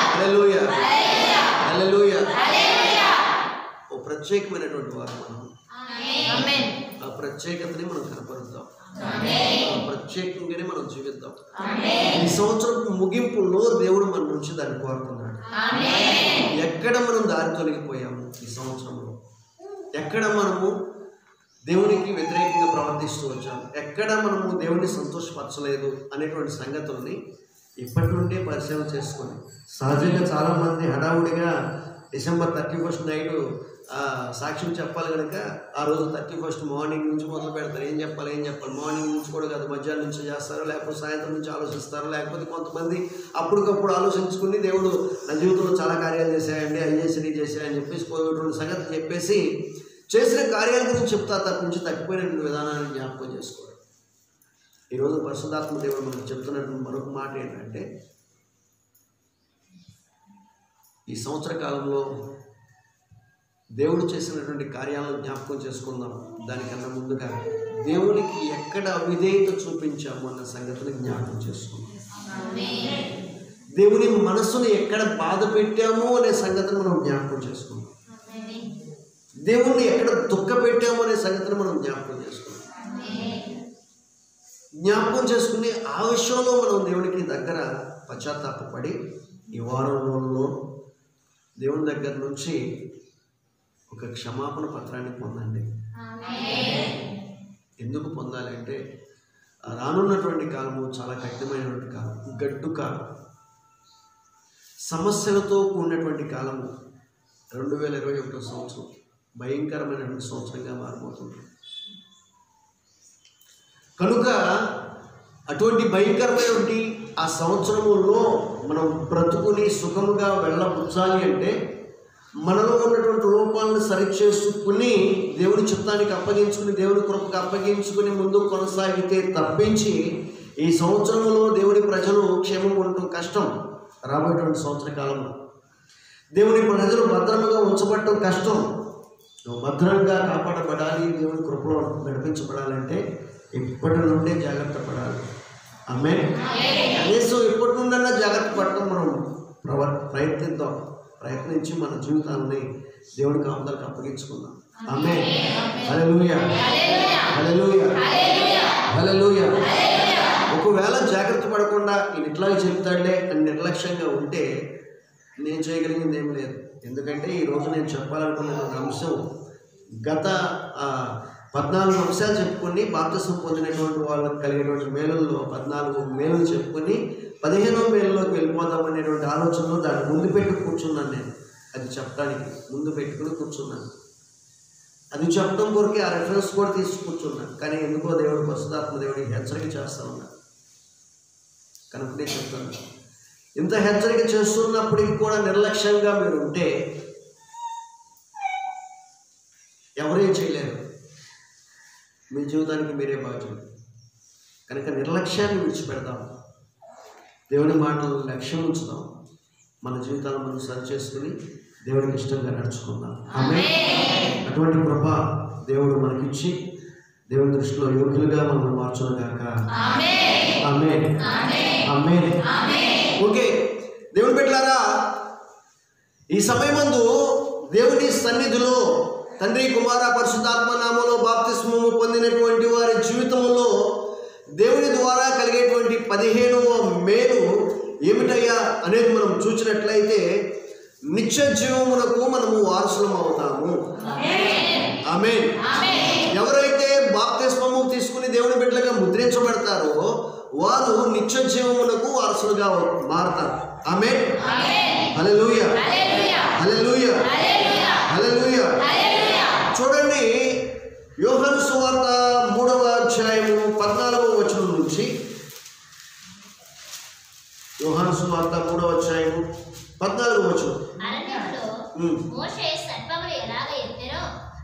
Speaker 1: హల్లెలూయా, హల్లెలూయా. ఓ ప్రత్యేకమైనటువంటి వారు మనం. ఆ ప్రత్యేకతని మనం కనపరుద్దాం, ఆ ప్రత్యేకంగానే మనం జీవిద్దాం. ఈ సంవత్సరం ముగింపులో దేవుడు మన నుంచి దాన్ని కోరుతున్నాడు. ఎక్కడ మనం దారి తొలగిపోయాము ఈ సంవత్సరంలో, ఎక్కడ మనము దేవునికి వ్యతిరేకంగా ప్రవర్తిస్తూ వచ్చాము, ఎక్కడ మనము దేవుని సంతోషపరచలేదు అనేటువంటి సంగతుల్ని ఇప్పటి నుండే పరిశీలన చేసుకొని, సహజంగా చాలామంది హడావుడిగా డిసెంబర్ 31 నైట్ సాక్ష్యం చెప్పాలి కనుక ఆ రోజు 31 మార్నింగ్ నుంచి మొదలు పెడతారు. ఏం చెప్పాలి మార్నింగ్ నుంచి కూడా కాదు, మధ్యాహ్నం నుంచి చేస్తారు, లేకపోతే సాయంత్రం నుంచి ఆలోచిస్తారు, లేకపోతే కొంతమంది అప్పటికప్పుడు ఆలోచించుకుని దేవుడు నా జీవితంలో చాలా కార్యాలు చేశాయండి, అవి చేసి చేశాయని చెప్పేసి పోయేటువంటి సంగతి చెప్పేసి చేసిన కార్యాల గురించి చెప్తా తప్పించి తప్పిపోయినటువంటి విధానాన్ని జ్ఞాపకం చేసుకోవాలి. ఈరోజు పరిశుద్ధాత్మ దేవుడు మనకు చెప్తున్నటువంటి మరొక మాట ఏంటంటే, ఈ సంవత్సర కాలంలో దేవుడు చేసినటువంటి కార్యాలను జ్ఞాపకం చేసుకుందాం. దానికన్నా ముందుగా దేవునికి ఎక్కడ అవిధేయత చూపించాము అన్న సంగతిని జ్ఞాపకం చేసుకుందాం. దేవుని మనసును ఎక్కడ బాధ పెట్టాము అనే సంగతిని మనం జ్ఞాపకం చేసుకుందాం. దేవుణ్ణి ఎక్కడ దుఃఖ పెట్టాము అనే సంగతిని మనం జ్ఞాపకం చేసుకుందాం. జ్ఞాపకం చేసుకుని ఆ విషయంలో మనం దేవునికి దగ్గర పశ్చాత్తాపడి ఈ వారం రోజుల్లో దేవుని దగ్గర నుంచి ఒక క్షమాపణ పత్రాన్ని పొందండి. ఎందుకు పొందాలి అంటే, రానున్నటువంటి కాలము చాలా కఠినమైనటువంటి కాలం, గడ్డు కాలం, సమస్యలతో కూడినటువంటి కాలము. 2021 సంవత్సరం భయంకరమైనటువంటి సంవత్సరంగా మారిపోతుంది. కనుక అటువంటి భయంకరమైనటువంటి ఆ సంవత్సరములో మనం బ్రతుకుని సుఖముగా వెళ్ళబుచ్చాలి అంటే, మనలో ఉన్నటువంటి లోపాలను సరిచేసుకుని దేవుని చిత్తానికి అప్పగించుకుని, దేవుని కృపకు అప్పగించుకుని ముందుకు కొనసాగితే తప్పించి ఈ సంవత్సరంలో దేవుని ప్రజలు క్షేమం ఉండటం కష్టం. రాబోయేటువంటి సంవత్సర కాలంలో దేవుని ప్రజలు భద్రంగా ఉంచబడటం కష్టం. భద్రంగా కాపాడబడాలి, దేవుని కృపలో నడిపించబడాలంటే ఇప్పటి నుండే జాగ్రత్త పడాలి. ఆమేన్. కనీసం ఇప్పటి నుండన్నా జాగ్రత్త పడటం మనం ప్రయత్నిద్దాం. ప్రయత్నించి మన జీవితాన్ని దేవుడి కాపుదలకు అప్పగించుకుందాం. ఆమేన్. హల్లెలూయా, హల్లెలూయా, హల్లెలూయా. ఒకవేళ జాగ్రత్త పడకుండా ఈయన ఇట్లాగే చెప్తాడులే అని నిర్లక్ష్యంగా ఉంటే నేను చేయగలిగింది ఏం లేదు. ఎందుకంటే ఈరోజు నేను చెప్పాలనుకున్న అంశం గత 14 అంశాలు చెప్పుకొని బాప్తిసం పొందినటువంటి వాళ్ళకి కలిగేటువంటి మేలుల్లో 14 మేలులు చెప్పుకొని 15వ మేలులోకి వెళ్ళిపోదామనేటువంటి ఆలోచనలో దాన్ని ముందు పెట్టి కూర్చున్నాను. నేను అది చెప్పడానికి ముందు పెట్టుకుని కూర్చున్నాను. అది చెప్పడం కొరకే ఆ రెఫరెన్స్ కూడా తీసి కూర్చున్నాను. కానీ ఎందుకో దేవుడు పరిశుద్ధాత్మ దేవుడికి హెచ్చరిక చేస్తూ ఉన్నాడు. కనుక నేను చెప్తాను, ఇంత హెచ్చరిక చేస్తున్నప్పటికీ కూడా నిర్లక్ష్యంగా మీరు ఉంటే ఎవరేం చేయలేరు. మీ జీవితానికి మీరే బాధ్యులు. కనుక నిర్లక్ష్యాన్ని విడిచిపెడదాం, దేవుని మాటలు లక్ష్యం ఉంచుదాం, మన జీవితాలను మనం సరి చేసుకుని దేవుడికి ఇష్టంగా నడుచుకుందాం. ఆమేన్. అటువంటి కృప దేవుడు మనకిచ్చి దేవుని దృష్టిలో యోగ్యులుగా మనం మార్చుగాక. ఆమేన్, ఆమేన్. ఓకే, దేవుని బిడ్డలారా, ఈ సమయమందు దేవుని సన్నిధిలో తండ్రి కుమార పరిశుద్ధాత్మ నామములో బాప్తిస్మము పొందినటువంటి వారి జీవితంలో దేవుని ద్వారా కలిగేటువంటి 15వ మేలు ఏమిటయ్యా అనేది మనం చూసినట్లయితే నిత్య జీవమునకు మనము వారసులం అవుతాము. ఆమేన్. ఎవరైతే బాప్తిస్మము తీసుకుని దేవుని బిడ్డలుగా ముద్రించబడతారో వారు నిత్య జీవమునకు వారసులుగా మారతారు. ఆమేన్. హల్లెలూయా, హల్లెలూయా, హల్లెలూయా. చూడండి, యోహాను సువార్త 3వ అధ్యాయము 14వ వచనం నుంచి, యోహాను సువార్త 3వ అధ్యాయము 14వ వచనం.
Speaker 2: అరణ్యంలో మోషే సర్పములు ఎలాగ ఎత్తెనో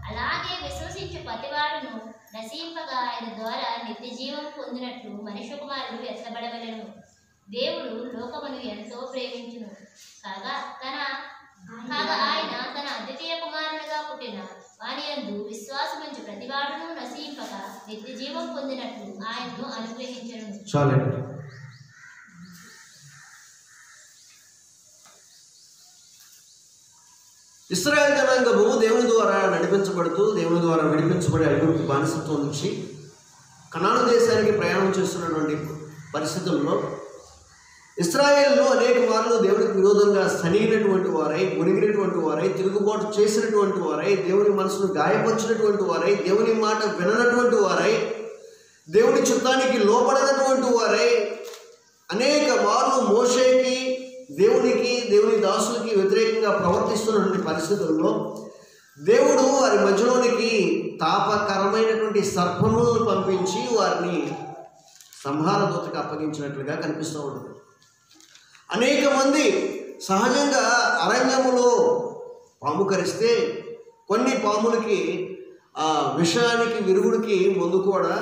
Speaker 2: అలాగే విశ్వసించు ప్రతివాడును నశింపగా ఆయన ద్వారా నిత్య జీవం పొందినట్లు మనుష్య కుమారుడు ఎత్తబడవలెను. దేవుడు లోకమును ఎంతో ప్రేమించును కాగా ఆయన తన అద్వితీయ కుమారునిగా పుట్టిన వాని యందు విశ్వాసముంచు ప్రతివాడును నశింపక నిత్య జీవం పొందినట్లు ఆయన్ను అనుగ్రహించెను.
Speaker 1: చాలండి. ఇశ్రాయేలు జనాంగము దేవుని ద్వారా నడిపించబడుతూ, దేవుని ద్వారా విడిపించబడి ఐగుప్తు బానిసత్వం నుంచి కనాను దేశానికి ప్రయాణం చేస్తున్నటువంటి పరిస్థితుల్లో ఇశ్రాయేలు అనేక మార్లు దేవునికి విరోధంగా సనిగినటువంటి వారై, మునిగినటువంటి వారై, తిరుగుబాటు చేసినటువంటి వారై, దేవుని మనసును గాయపరిచినటువంటి వారై, దేవుని మాట విననటువంటి వారై, దేవుని చిత్తానికి లోపడినటువంటి వారై అనేక మార్లు మోషేకి, దేవునికి, దేవుని దాసులకి వ్యతిరేకంగా ప్రవర్తిస్తున్నటువంటి పరిస్థితుల్లో దేవుడు వారి మధ్యలోనికి తాపకరమైనటువంటి సర్పములను పంపించి వారిని సంహార దూతకు అప్పగించినట్లుగా కనిపిస్తూ ఉంటుంది. అనేక మంది సహజంగా అరణ్యములో పాము కరిస్తే కొన్ని పాములకి ఆ విషానికి, విరుగుడికి మందు కూడా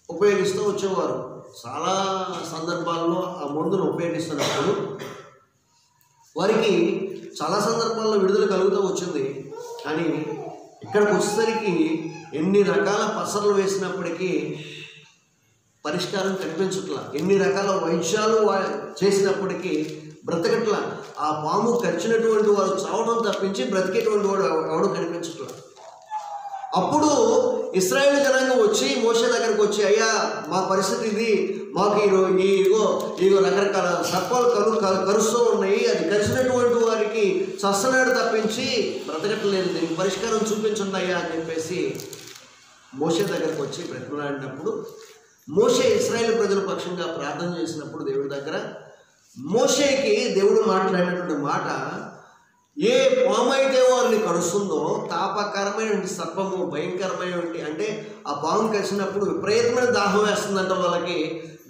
Speaker 1: ఉపయోగిస్తూ వచ్చేవారు. చాలా సందర్భాల్లో ఆ మందును ఉపయోగిస్తున్నప్పుడు వారికి చాలా సందర్భాల్లో విడుదల కలుగుతూ వచ్చింది. కానీ ఇక్కడికి వచ్చేసరికి ఎన్ని రకాల పసర్లు వేసినప్పటికీ పరిష్కారం కనిపించట్లా. ఎన్ని రకాల వైద్యాలు చేసినప్పటికీ బ్రతకట్లా. ఆ పాము కరిచినటువంటి వారు చావడం తప్పించి బ్రతికేటువంటి వాడు ఎవడు కనిపించట్లా. అప్పుడు ఇశ్రాయేలు జనాంగం వచ్చి మోషే దగ్గరకు వచ్చి, అయ్యా మా పరిస్థితి ఇది, మాకు ఇగో రకరకాల సర్పాలు కరుస్తూ ఉన్నాయి, అది కరిచినటువంటి వారికి చస్తనాడు తప్పించి బ్రతకట్లేదు, దీనికి పరిష్కారం చూపించండి అయ్యా అని చెప్పేసి మోషే దగ్గరకు వచ్చి బ్రతిమలాడినప్పుడు, మోషే ఇశ్రాయేలు ప్రజల పక్షంగా ప్రార్థన చేసినప్పుడు దేవుడి దగ్గర మోషేకి దేవుడు మాట్లాడినటువంటి మాట, ఏ పాము అయితే వారిని కరుస్తుందో, తాపకరమైనటువంటి సర్పము, భయంకరమైనటువంటి, అంటే ఆ పాము కరిచినప్పుడు విపరీతమైన దాహం వేస్తుందంట వాళ్ళకి.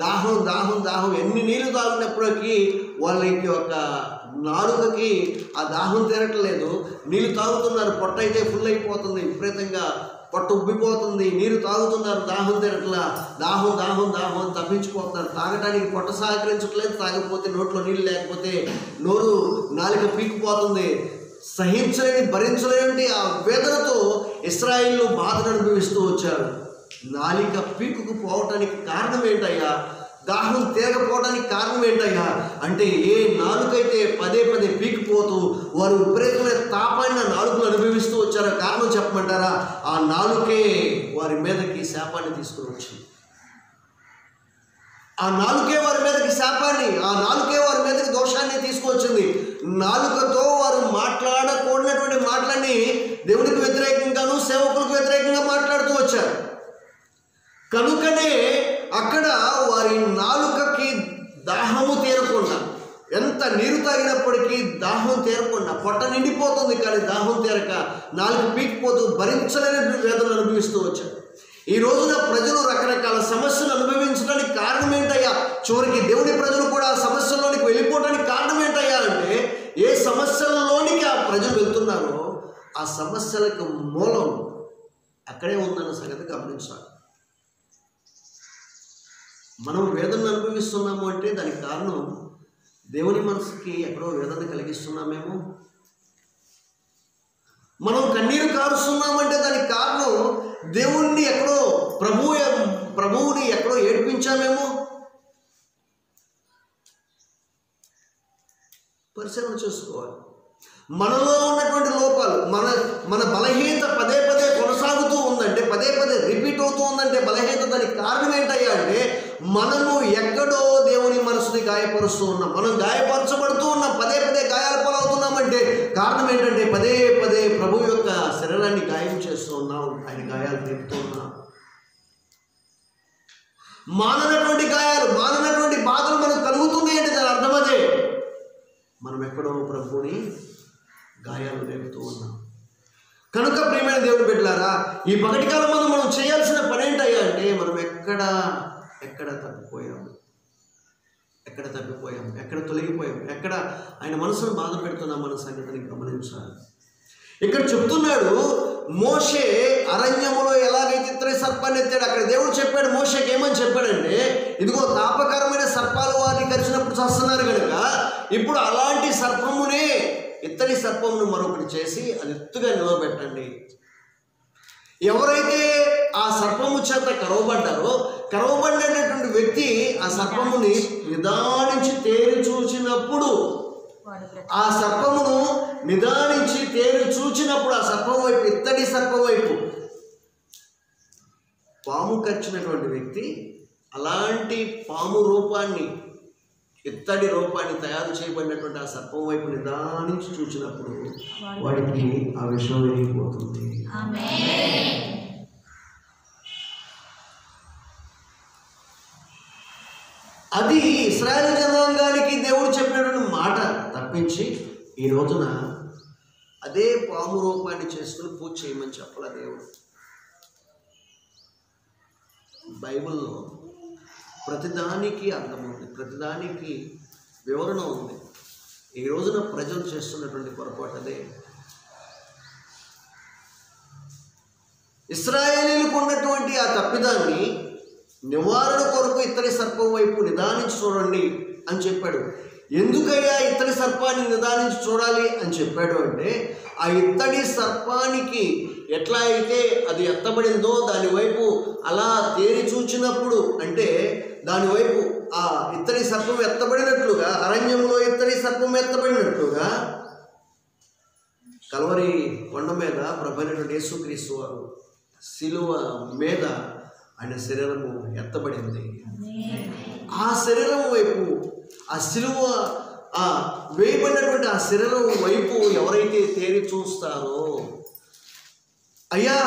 Speaker 1: దాహం దాహం దాహం ఎన్ని నీళ్లు తాగినప్పటికీ వాళ్ళకి ఒక నాలుకకి ఆ దాహం తీరట్లేదు. నీళ్ళు తాగుతున్నారు, పొట్ట అయితే ఫుల్ అయిపోతుంది, విపరీతంగా పొట్ట ఉబ్బిపోతుంది, నీరు తాగుతున్నారు, దాహం తీరట్లా, దాహం దాహం దాహం అని తప్పించిపోతున్నారు. తాగటానికి పొట్ట సహకరించట్లేదు, తాగకపోతే నోట్లో నీళ్ళు లేకపోతే నోరు నాలుక పీకిపోతుంది. సహించలేని, భరించలేని ఆ వేదనతో ఇశ్రాయేలు బాధను అనుభవిస్తూ వచ్చారు. నాలిక పీకుకు పోవటానికి కారణం ఏంటయ్యా? దాహం తీరకపోవడానికి కారణం ఏంటయ్యా అంటే, ఏ నాలుకైతే పదే పదే పీకిపోతూ వారు విపరీతమైన తాపాన్ని నాలుకలు అనుభవిస్తూ వచ్చారో కారణం చెప్పమంటారా? ఆ నాలుకే వారి మీదకి శాపాన్ని తీసుకుని వచ్చింది. ఆ నాలుకే వారి మీదకి శాపాన్ని, ఆ నాలుకే వారి మీదకి దోషాన్ని తీసుకువచ్చింది. నాలుకతో వారు మాట్లాడకూడనటువంటి మాటలన్నీ దేవుడికి వ్యతిరేకంగాను, సేవకులకు వ్యతిరేకంగా మాట్లాడుతూ వచ్చారు. కనుకనే అక్కడ వారి నాలుకకి దాహము తీరకుండా, ఎంత నీరు తాగినప్పటికీ దాహం తీరకుండా, పొట్ట నిండిపోతుంది కానీ దాహం తీరక నాలుగు పీకిపోతూ భరించలేని వేదన అనుభవిస్తూ వచ్చారు. ఈ రోజున ప్రజలు రకరకాల సమస్యలు అనుభవించడానికి కారణం ఏంటయ్యా? చివరికి దేవుని ప్రజలు కూడా ఆ సమస్యల్లోనికి వెళ్ళిపోవడానికి కారణం ఏంటయ్యా అంటే, ఏ సమస్యల్లోనికి ఆ ప్రజలు వెళ్తున్నారో ఆ సమస్యలకు మూలం అక్కడే ఉందన్న సంగతి గమనించాలి. మనం వేదన అనుభవిస్తున్నాము అంటే దానికి కారణం దేవుని మనసుకి ఎక్కడో వేదన కలిగిస్తున్నామేమో. మనం కన్నీరు కారుస్తున్నామంటే దానికి కారణం దేవుణ్ణి ఎక్కడో, ప్రభువుని ఎక్కడో ఏడ్పించామేమో. పరిశీలన చేసుకోవాలి. మనలో ఉన్నటువంటి లోపాలు, మన బలహీనత పదే పదే కొనసాగుతూ ఉందంటే, పదే పదే రిపీట్ అవుతూ ఉందంటే బలహీనత, దానికి కారణం ఏంటయ్యా అంటే, మనము ఎక్కడో దేవుని మనసుని గాయపరుస్తూ ఉన్నాం. మనం గాయపరచబడుతూ ఉన్నాం, పదే పదే గాయాల పాలవుతున్నామంటే కారణం ఏంటంటే, పదే పదే ప్రభు యొక్క శరీరాన్ని గాయం చేస్తూ ఉన్నాం, ఆయన గాయాలు రేపుతూ ఉన్నాం. మాననటువంటి గాయాలు, మాననటువంటి బాధలు మనకు కలుగుతున్నాయి అంటే దాని అర్థం అదే. మనం ఎక్కడో ప్రభువుని గాయాలు రేపుతూ ఉన్నాం. కనుక ప్రియమైన దేవుని బిడ్డలారా, ఈ పగటి కాలం మనం చేయాల్సిన పని ఏంటయ్యా అంటే మనం ఎక్కడ తప్పిపోయాము, ఎక్కడ తొలగిపోయాము, ఎక్కడ ఆయన మనసును బాధ పెడుతున్నాం మన సంగతిని గమనించాలి. ఇక్కడ చెప్తున్నాడు, మోషే అరణ్యములో ఎలాగైతే ఇత్తడి సర్పాన్ని ఎత్తాడు, అక్కడ దేవుడు చెప్పాడు మోషేకి ఏమని చెప్పాడంటే, ఇదిగో తాపకరమైన సర్పాలు వాటిని కరిచినప్పుడు చస్తున్నారు కనుక ఇప్పుడు అలాంటి సర్పమునే, ఇత్తడి సర్పమును మరొకటి చేసి అది ఎత్తుగా నిలబెట్టండి. ఎవరైతే ఆ సర్పము చేత కరవబడినటువంటి వ్యక్తి ఆ సర్పముని నిదానించి తేరి చూచినప్పుడు, ఆ సర్పమును నిదానించి తేరి చూచినప్పుడు ఆ సర్పం వైపు, ఇత్తడి సర్పం వైపు పాము కరిచినటువంటి వ్యక్తి అలాంటి పాము రూపాన్ని, ఇత్తడి రూపాన్ని తయారు చేయబడినటువంటి ఆ సర్పం వైపు నిదానించి చూచినప్పుడు వాడికి ఆ విషయం వెళ్ళిపోతుంది. అది ఇశ్రాయేలు జనాంగానికి దేవుడు చెప్పినటువంటి మాట తప్పించి ఈ రోజున అదే పాము రూపాన్ని చేసుకుని పూజ చేయమని చెప్పాల దేవుడు. బైబిల్లో ప్రతిదానికి అర్థం ఉంది, ప్రతిదానికి వివరణ ఉంది. ఈ రోజున ప్రజలు చేస్తున్నటువంటి పొరపాటు అదే. ఇశ్రాయేలీలకు ఉన్నటువంటి ఆ తప్పిదాన్ని నివారణ కొరకు ఇత్తడి సర్పం వైపు నిదానించి చూడండి అని చెప్పాడు. ఎందుకయ్యా ఇత్తడి సర్పాన్ని నిదానించి చూడాలి అని చెప్పాడు అంటే, ఆ ఇత్తడి సర్పానికి ఎట్లా అయితే అది ఎత్తబడిందో దాని వైపు అలా తేరి చూచినప్పుడు, అంటే దానివైపు ఆ ఇత్తడి సర్పం ఎత్తబడినట్లుగా, అరణ్యంలో ఇత్తడి సర్పం ఎత్తబడినట్లుగా కల్వరి కొండ మీద ప్రభువైనటువంటి యేసుక్రీస్తు వారు శిలువ మీద ఆయన శరీరము ఎత్తబడింది. ఆ శరీరం వైపు, ఆ శిలువ వేయబడినటువంటి ఆ శరీరం వైపు ఎవరైతే తేరి చూస్తారో, అయ్యా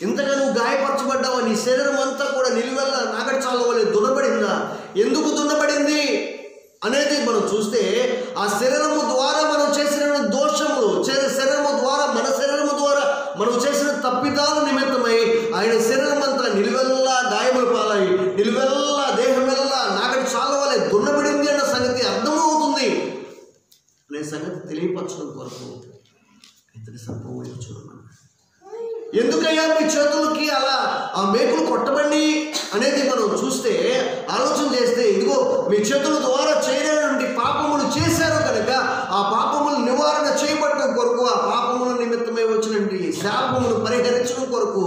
Speaker 1: ఇంతగా నువ్వు గాయపరచబడ్డావా, నీ శరీరం అంతా కూడా నిలువెల్ల నాగటి చాల వలె దున్నబడిందా, ఎందుకు దున్నబడింది అనేది మనం చూస్తే, ఆ శరీరము ద్వారా మనం చేసిన దోషములు, శరీరము ద్వారా మన శరీరము ద్వారా మనం చేసిన తప్పిదాల నిమిత్తమై ఆయన శరీరం అంతా నిలువెల్లా గాయములు పాలై, నిలువెల్లా దేహమెల్లా నాగటి చాల వలె దున్నబడింది అన్న సంగతి అర్థమవుతుంది అనే సంగతి తెలియపరచడం కొరకు ఇతని సర్పం వైపు చూడమని. ఎందుకయ్యా మీ చేతులకి అలా ఆ మేకులు కొట్టబండి అనేది మనం చూస్తే, ఆలోచన చేస్తే, ఇదిగో మీ చేతుల ద్వారా చేయలేనటువంటి పాపములు చేశారు కనుక ఆ పాపములు నివారణ చేయబడటం కొరకు, ఆ పాపముల నిమిత్తమై వచ్చినటువంటి శాపమును పరిహరించడం కొరకు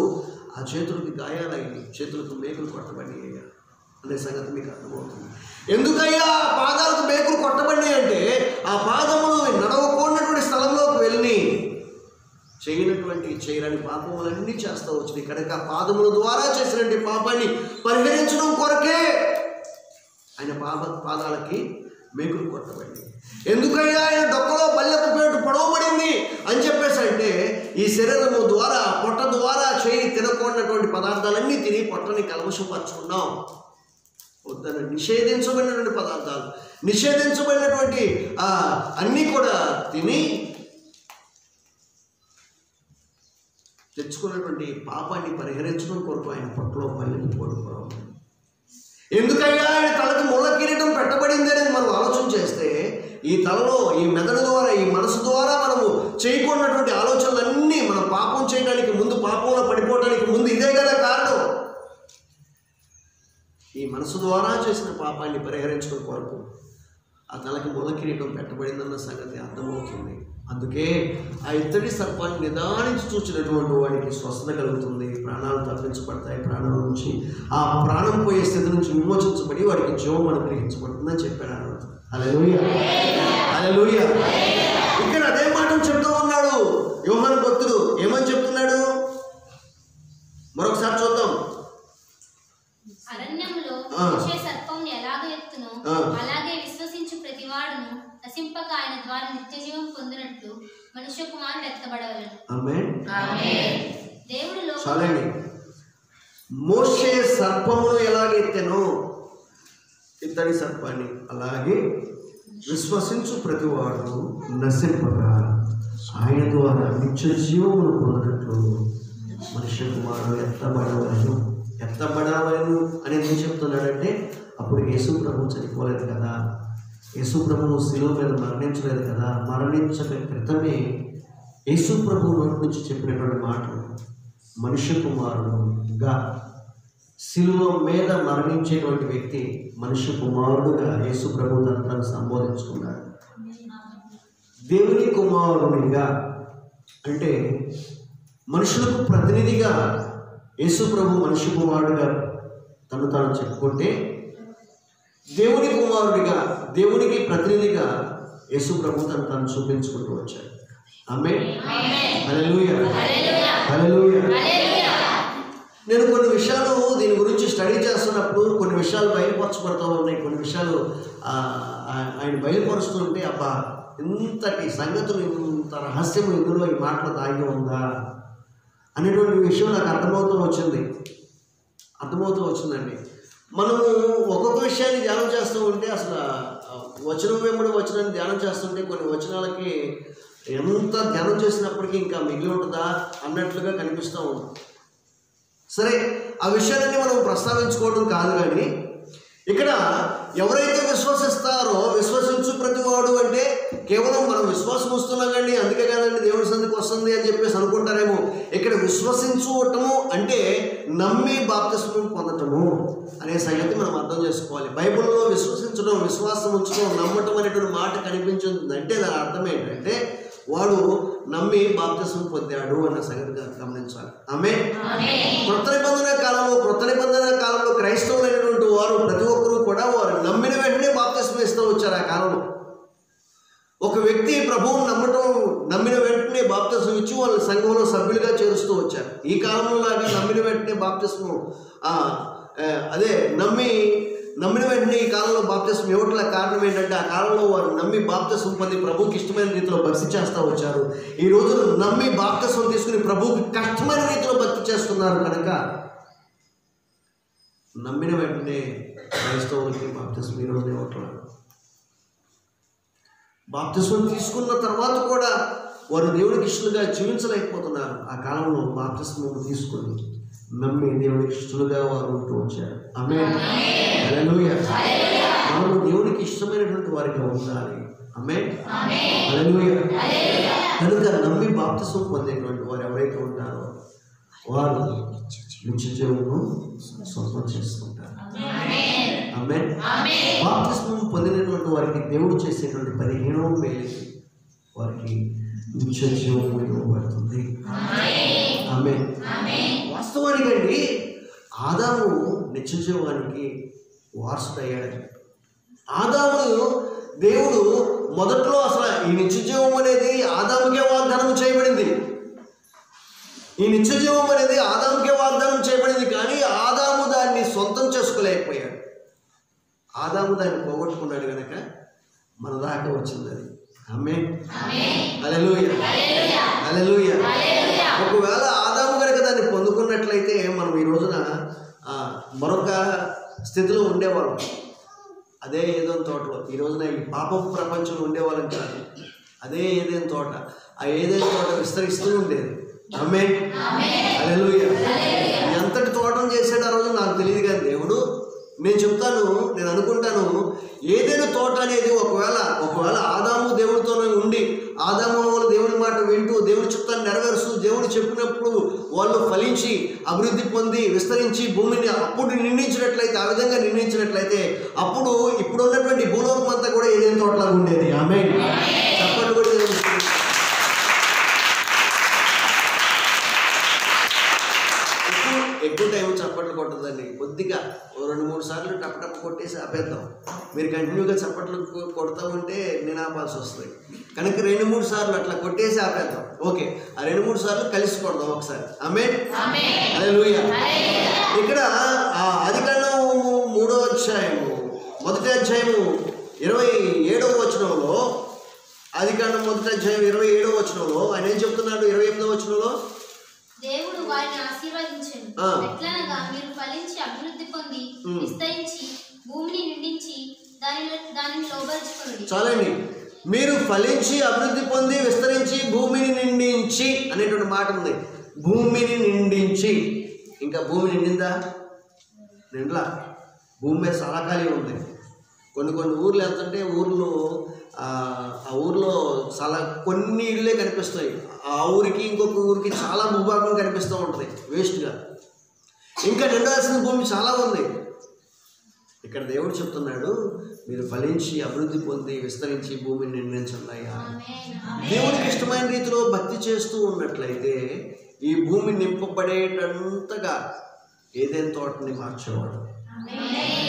Speaker 1: ఆ చేతులకి గాయాలయ్యి, చేతులకు మేకులు కొట్టబండి అయ్యా అనే సంగతి మీకు అర్థమవుతుంది. ఎందుకయ్యా పాదాలకు మేకులు కొట్టబండి అంటే, ఆ పాదములు నడవకూడనటువంటి స్థలంలోకి వెళ్ళి చేయరాని పాపములన్నీ చేస్తూ వచ్చినాయి కనుక పాదముల ద్వారా చేసినటువంటి పాపాన్ని పరిహరించడం కొరకే ఆయన పాదాలకి మేకులు కొట్టబడి. ఎందుకయ్యా ఆయన డొక్కలో బల్లెపు పేటు పొడవబడింది అని చెప్పేసి అంటే, ఈ శరీరము ద్వారా, పొట్ట ద్వారా చేయి తినకూడనటువంటి పదార్థాలన్నీ తిని పొట్టని కలవశపరుచుకున్నాం. వద్దన నిషేధించబడినటువంటి పదార్థాలు, నిషేధించబడినటువంటి అన్నీ కూడా తిని తెచ్చుకున్నటువంటి పాపాన్ని పరిహరించడం కొరకు ఆయన పొట్టలో పల్లెని పోడుకోవడం. ఎందుకయ్యా ఆయన తలకు ముళ్ళ కిరీటం పెట్టబడింది అనేది మనం ఆలోచన చేస్తే, ఈ తలలో, ఈ మెదడు ద్వారా, ఈ మనసు ద్వారా మనము చేయకూడనటువంటి ఆలోచనలన్నీ, మనం పాపం చేయడానికి ముందు, పాపంలో పడిపోవడానికి ముందు ఇదే కదా కారణం. ఈ మనసు ద్వారా చేసిన పాపాన్ని పరిహరించడం కొరకు ఆ తలకి ముళ్ళ కిరీటం పెట్టబడిందన్న సంగతి అర్థమవుతుంది. అందుకే ఆ ఇత్తడి సర్పాన్ని నిదానించి చూచినటువంటి వాడికి స్వస్థత కలుగుతుంది, ప్రాణాలు తప్పించబడతాయి, ప్రాణాల నుంచి ఆ ప్రాణం పోయే స్థితి నుంచి విమోచించబడి వాడికి జీవం అనుగ్రహించబడుతుందని చెప్పాడు. హల్లెలూయా, హల్లెలూయా. ఇక్కడ అదే మాట చెప్తూ ఉన్నాడు యోహాను భక్తుడు. ఏమని చెప్తున్నాడు మరొకసారి చూద్దాం.
Speaker 2: అరణ్యంలో మోషే సర్పంని ఎలాగ ఎత్తునో అలాగే విశ్వసించు ప్రతివాడును నశింపక ఆయన ద్వారా నిత్య జీవం పొందినట్లు మనుష్య కుమారుడు ఎత్తబడవలెను.
Speaker 1: ఆమేన్, ఆమేన్.
Speaker 2: దేవుడు
Speaker 1: చాలండి. మోషే సర్పమును ఎలాగెత్తెనో ఇత్తడి సర్పాన్ని, అలాగే విశ్వసించు ప్రతివాడు నశింపగా ఆయన ద్వారా నిత్య జీవమును పొందినట్లు మనుష్య కుమారుడు ఎత్తబడవలను అని ఏం చెప్తున్నాడంటే, అప్పుడు యేసు ప్రభు చనిపోలేదు కదా, యేసు ప్రభువు శిలువ మీద మరణించలేదు కదా, మరణించక క్రితమే యేసు ప్రభు నోటి నుంచి చెప్పినటువంటి మాటలు మనుష్య కుమారుడుగా, శిలువ మీద మరణించేటువంటి వ్యక్తి మనుష్య కుమారుడుగా యేసు ప్రభు తను సంబోధించుకున్నాడు. దేవుని కుమారునిగా అంటే మనుషులకు ప్రతినిధిగా యేసు ప్రభు మనుష్య కుమారుడుగా తను తాను చెప్పుకుంటే, దేవుని కుమారుడిగా, దేవునికి ప్రతినిధిగా యేసు ప్రభు తను చూపించుకుంటూ వచ్చాడు. ఆమేన్. హల్లెలూయా, హల్లెలూయా. నేను కొన్ని విషయాలు దీని గురించి స్టడీ చేస్తున్నప్పుడు కొన్ని విషయాలు బయలుపరచబడుతూ ఉన్నాయి. కొన్ని విషయాలు ఆయన బయలుపరుస్తుంటే అబ్బా ఇంతటి సంగతులు, ఇంత రహస్యం ఇందులో ఈ మాటలు దాగి ఉందా అనేటువంటి విషయం నాకు అర్థమవుతూ వచ్చిందండి. మనము ఒక్కొక్క విషయాన్ని ధ్యానం చేస్తూ ఉంటే అసలు వచనం వెంబడి వచనాన్ని ధ్యానం చేస్తుంటే కొన్ని వచనాలకి ఎంత ధ్యానం చేసినప్పటికీ ఇంకా మిగిలి ఉంటుందా అన్నట్లుగా కనిపిస్తూ ఉంది. సరే, ఆ విషయాలన్నీ మనం ప్రస్తావించుకోవడం కాదు, కానీ ఇక్కడ ఎవరైతే విశ్వసిస్తారో, విశ్వసించు ప్రతివాడు అంటే కేవలం మనం విశ్వాసం వస్తున్నాం కండి అందుకే కాదండి దేవుడి సంధికి వస్తుంది అని చెప్పేసి అనుకుంటారేమో. ఇక్కడ విశ్వసించుటము అంటే నమ్మి బాప్తిస్మం పొందటము అనే సంగతి మనం అర్థం చేసుకోవాలి. బైబిల్లో విశ్వసించడం, విశ్వాసం ఉంచడం, నమ్మటం అనేటువంటి మాట కనిపించింది అంటే దాని అర్థం ఏంటంటే వాడు నమ్మి బాప్తిస్మం పొందాడు అన్న సంగతి గమనించాలి. ఆమేన్. క్రొత్త నిబంధన కాలంలో క్రైస్తవులైనటువంటి వారు ప్రతి ఒక్కరూ కూడా వారు నమ్మిన వెంటనే బాప్తిస్మం ఇస్తూ వచ్చారు. ఆ కాలంలో ఒక వ్యక్తి ప్రభువును నమ్మిన వెంటనే బాప్తిస్మం ఇచ్చి వాళ్ళ సంఘంలో సభ్యులుగా చేరుస్తూ వచ్చారు. ఈ కాలంలో లాగా నమ్మిన వెంటనే బాప్తిస్మం నమ్మిన వెంటనే ఈ కాలంలో బాప్తిస్మం ఇవ్వట్ల కారణం ఏంటంటే ఆ కాలంలో వారు నమ్మి బాప్తిస్మం పొంది ప్రభువుకి ఇష్టమైన రీతిలో భక్తి చేస్తూ వచ్చారు. ఈ రోజు నమ్మి బాప్తిస్మం తీసుకుని ప్రభువుకి కష్టమైన రీతిలో భక్తి చేస్తున్నారు కనుక నమ్మిన వెంటనే క్రైస్తవులకి బాప్తిస్మం ఈ రోజు ఇవ్వట్లేదు. బాప్తిస్మం తీసుకున్న తర్వాత కూడా వారు దేవునికి ఇష్టలుగా జీవించలేకపోతున్నారు. ఆ కాలంలో బాప్తిస్మం తీసుకుని నమ్మి దేవునికి ఇష్టలుగా వారు ఉంటూ వచ్చారు. ఆమేన్. హల్లెలూయా. మనము దేవునికి ఇష్టమైనటువంటి వారిగా ఉండాలి. ఆమేన్. హల్లెలూయా. కనుక నమ్మి బాప్తిస్మం పొందేటువంటి వారు ఎవరైతే ఉంటారో వారు నిత్య జీవమును సొంతం చేసుకుంటారు. ఆమేన్. బాప్తిస్మం పొందినటువంటి వారికి దేవుడు చేసేటువంటి 15వ మేలుకి వారికి నిత్య జీవము ఇవ్వబడుతుంది. ఆమేన్. వాస్తవానికి అండి ఆదాము నిత్య జీవానికి వారసుడయ్యాడు. ఆదాము దేవుడు మొదట్లో అసలు ఈ నిత్య జీవం అనేది ఆదాముకే వాగ్దానం చేయబడింది. ఈ నిత్య జీవం అనేది ఆదాముకే వాగ్దానం చేయబడింది, కానీ ఆదాము దాన్ని సొంతం చేసుకోలేకపోయాడు. ఆదాము దాన్ని పోగొట్టుకున్నాడు కనుక మన దాకా వచ్చింది అది. ఆమేన్. హల్లెలూయా, హల్లెలూయా. ఒకవేళ ఆదాము కనుక దాన్ని పొందుకున్నట్లయితే మనం ఈ రోజున మరొక స్థితిలో ఉండేవాళ్ళం. అదే ఏదైనా తోటలో ఈ రోజున ఈ పాపపు ప్రపంచంలో ఉండేవాళ్ళం కాదు. అదే ఏదైనా తోట, ఆ ఏదైనా తోట విస్తరిస్తూ ఉండేది. ఆమేన్. హల్లెలూయా. ఎంతటి తోటం చేశాడు ఆ రోజు నాకు తెలియదు, కానీ దేవుడు నేను అనుకుంటాను ఏదైనా తోట అనేది ఒకవేళ ఆదాము దేవుడితోనే ఉండి ఆదాము వాళ్ళు దేవుడి మాట వింటూ దేవుడి చిత్తాన్ని నెరవేరుస్తూ దేవుడు చెప్పినప్పుడు వాళ్ళు ఫలించి అభివృద్ధి పొంది విస్తరించి భూమిని అప్పుడు నిర్ణయించినట్లయితే, ఆ విధంగా నిర్ణయించినట్లయితే అప్పుడు ఇప్పుడు ఉన్నటువంటి భూలోకం అంతా కూడా ఏదైనా తోటలాగా ఉండేది. ఆమేన్. చెప్పండి కూడా ఎక్కువ టైం చప్పట్లు కొట్టదండి. కొద్దిగా 2-3 సార్లు టపటప్ప కొట్టేసి ఆపేద్దాం. మీరు కంటిన్యూగా చప్పట్లు కొడతా ఉంటే నేను ఆపాల్సి వస్తుంది కనుక 2-3 సార్లు అట్లా కొట్టేసి ఆపేద్దాం. ఓకే, ఆ 2-3 సార్లు కలిసి కొడదాం ఒకసారి. ఆమేన్. హల్లెలూయా. ఇక్కడ ఆదికాండం 3వ అధ్యాయము 1వ అధ్యాయము 27వ వచనంలో, ఆదికాండం 1వ అధ్యాయం 27వ వచనంలో ఆయన ఏం చెప్తున్నాడు? 28వ వచనంలో
Speaker 4: దేవుడు వారిని ఆశీర్వదించెను. ఎట్లనగా మీరు ఫలించి అభివృద్ధి పొంది విస్తరించి భూమిని నిండించి దానిని లోబరుచుకొనుడి.
Speaker 1: చాలండి. మీరు ఫలించి అభివృద్ధి పొంది విస్తరించి భూమిని నిండించి అనేటువంటి మాట ఉంది. భూమిని నిండించి. ఇంకా భూమి నిండిందా? నిండలా. భూమి మీద చాలా ఖాళీ ఉంది. కొన్ని ఊర్లు వెళ్తుంటే ఆ ఊర్లో చాలా కొన్ని ఇళ్ళే కనిపిస్తాయి. ఆ ఊరికి ఇంకొక ఊరికి చాలా భూభాగం కనిపిస్తూ ఉంటుంది వేస్ట్గా. ఇంకా నిండాల్సిన భూమి చాలా ఉంది. ఇక్కడ దేవుడు చెప్తున్నాడు, మీరు ఫలించి అభివృద్ధి పొంది విస్తరించి భూమిని నిండించండి. దేవుడికి ఇష్టమైన రీతిలో భక్తి చేస్తూ ఉన్నట్లయితే ఈ భూమి నింపబడేటంతగా ఏదైనా తోటని మార్చేవాడు.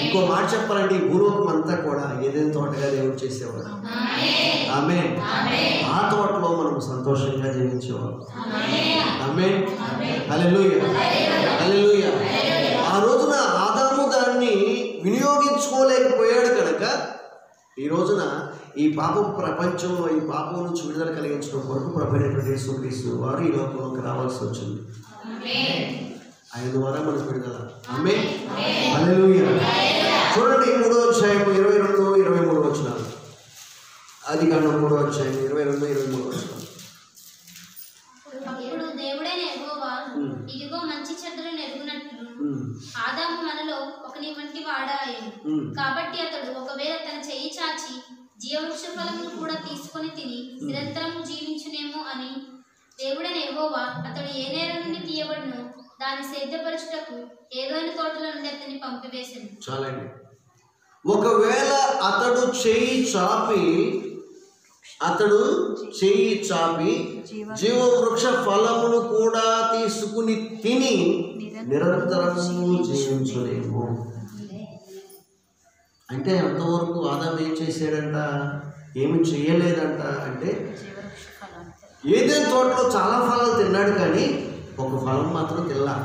Speaker 1: ఇంకో మాట చెప్పాలంటే ఈ భూలోకం అంతా కూడా ఏదైనా తోటగా దేవుడు చేసేవాడు. ఆమేన్. ఆ తోటలో మనం సంతోషంగా జీవించేవాడు. ఆమేన్. హల్లెలూయా, హల్లెలూయా. ఆ రోజున ఆదాము దాన్ని వినియోగించుకోలేకపోయాడు కనుక ఈ రోజున ఈ పాపం ప్రపంచంలో ఈ పాపం నుంచి విడుదల కలిగించడం కొరకు ప్రభువైనటువంటి యేసుక్రీస్తు వారు ఈ లోకంలోకి రావాల్సి వచ్చింది. ఆయన ద్వారా మనకు విడుదల. ఆమేన్. హల్లెలూయా. చూడండి 3వ అధ్యాయం 22-23 వచనాలు. ఆదికాండం 3వ అధ్యాయం 22-23 వచనాలు.
Speaker 4: అప్పుడు దేవుడైన యెహోవా ఇదిగో మంచి చెడ్డలను ఎరుగునట్లు ఆదాము మనలో ఒకని వంటి వాడాయను. కాబట్టి అతడు ఒకవేళ తన చెయ్యి చాచి జీవవృక్ష ఫలమును కూడా తీసుకొని తిని నిరంతరము జీవించునేమో అని దేవుడైన యెహోవా అతడు ఏ నేల నుండి తీయబడును దాన్ని సేద్యపరచుటకు ఏదోని తోటలో నుండి అతన్ని పంపివేశాను.
Speaker 1: చాలండి. ఒకవేళ అతడు చెయ్యి చాపి జీవవృక్ష ఫలమును కూడా తీసుకుని తిని నిరంతరము జీవించలేము. అంటే అంతవరకు ఆదాము ఏం చేశాడంట? ఏమి చేయలేదంట. అంటే ఏదైనా తోటలో చాలా ఫలాలు తిన్నాడు కానీ ఒక ఫలం మాత్రం తిల్లా.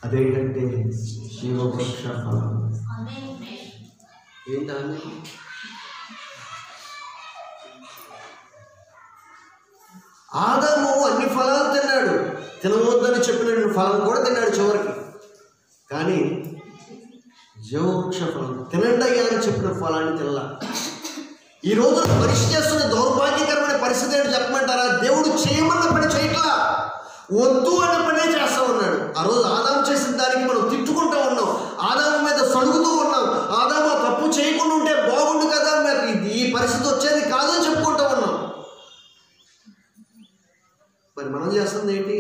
Speaker 1: అదేంటంటే జీవవృక్ష ఫలం. ఏంటని? ఆదాము అన్ని ఫలాలు తిన్నాడు, తినవద్దని చెప్పిన ఫలం కూడా తిన్నాడు చివరికి. కానీ జీవవృక్ష ఫలం తినండి అయ్యా అని చెప్పిన ఫలాన్ని తినలా. ఈ రోజు మనిషి చేస్తున్న దౌర్భాగ్యకరమైన పరిస్థితి ఏంటి చెప్పమంటారా? దేవుడు చేయమన్న పని చేయట్లా, వద్దు అనే పనే చేస్తా ఉన్నాడు. ఆ రోజు ఆదాము చేసిన దానికి మనం తిట్టుకుంటూ ఉన్నాం, ఆదాము మీద సడుగుతూ ఉన్నాం. ఆదాము తప్పు చేయకుండా ఉంటే బాగుండు కదా, మరి ఈ పరిస్థితి వచ్చేది కాదని చెప్పుకుంటూ ఉన్నాం. మరి మనం చేస్తుంది ఏంటి?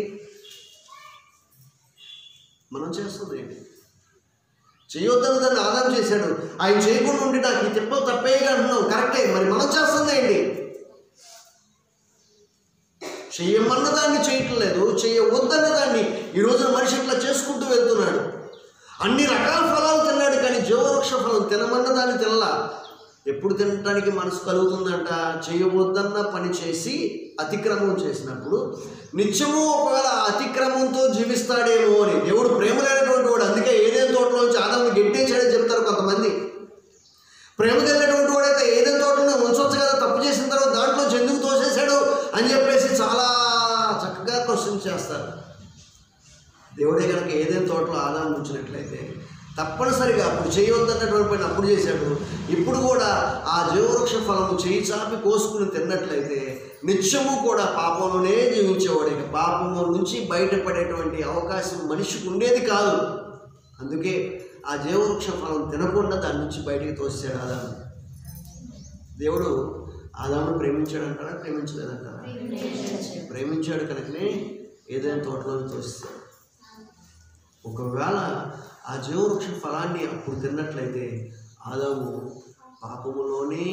Speaker 1: చేయొద్దని దాన్ని ఆదాము చేశాడు. ఆయన చేయకుండా ఉండి నాకు ఈ తిప్పలు తప్పేగా అంటున్నాం, కరెక్టే. మరి మనం చేస్తుంది ఏంటి? చెయ్యమన్న దాన్ని చేయట్లేదు, చేయవద్దన్న దాన్ని ఈ రోజున మనిషి ఇట్లా చేసుకుంటూ వెళ్తున్నాడు. అన్ని రకాల ఫలాలు తిన్నాడు కానీ జీవవృక్ష ఫలం తినమన్న దాన్ని తినలా. ఎప్పుడు తినటానికి మనసు కలుగుతుందంట? చేయవద్దన్న పని చేసి అతిక్రమం చేసినప్పుడు నిత్యము ఒకవేళ అతిక్రమంతో జీవిస్తాడేమో అని. దేవుడు ప్రేమ లేనటువంటి వాడు, అందుకే ఏదైనా తోటలోంచి ఆదాముని గెట్టేశాడని చెప్తారు కొంతమంది. ప్రేమ కలిగినటువంటి వాడైతే ఏదైనా తోటలో ఉంచవచ్చు కదా, తప్పు చేసిన తర్వాత దాంట్లో ఎందుకు తోసేశాడు అని చెప్పేసి చాలా చక్కగా క్వశ్చన్ చేస్తారు. దేవుడే కనుక ఏదైనా తోటలో ఆదాము ఉంచినట్లయితే తప్పనిసరిగా అప్పుడు చేయవద్దన్నటువంటి పని అప్పుడు చేశాడు. ఇప్పుడు కూడా ఆ జీవవృక్ష ఫలము చేయి చాపి కోసుకుని తిన్నట్లయితే నిత్యము కూడా పాపంలోనే జీవించేవాడు. ఇక పాపము నుంచి బయటపడేటువంటి అవకాశం మనిషికి ఉండేది కాదు. అందుకే ఆ జీవవృక్ష ఫలం తినకుండా దాని నుంచి బయటికి తోసాడు ఆదాము. దేవుడు ఆదామును ప్రేమించాడంటారా? ప్రేమించలేదంటారా? ప్రేమించాడు కనుకనే ఏదైనా తోటలో తోస్తాడు. ఒకవేళ ఆ జీవవృక్ష ఫలాన్ని అప్పుడు తిన్నట్లయితే ఆదాము పాపములోనే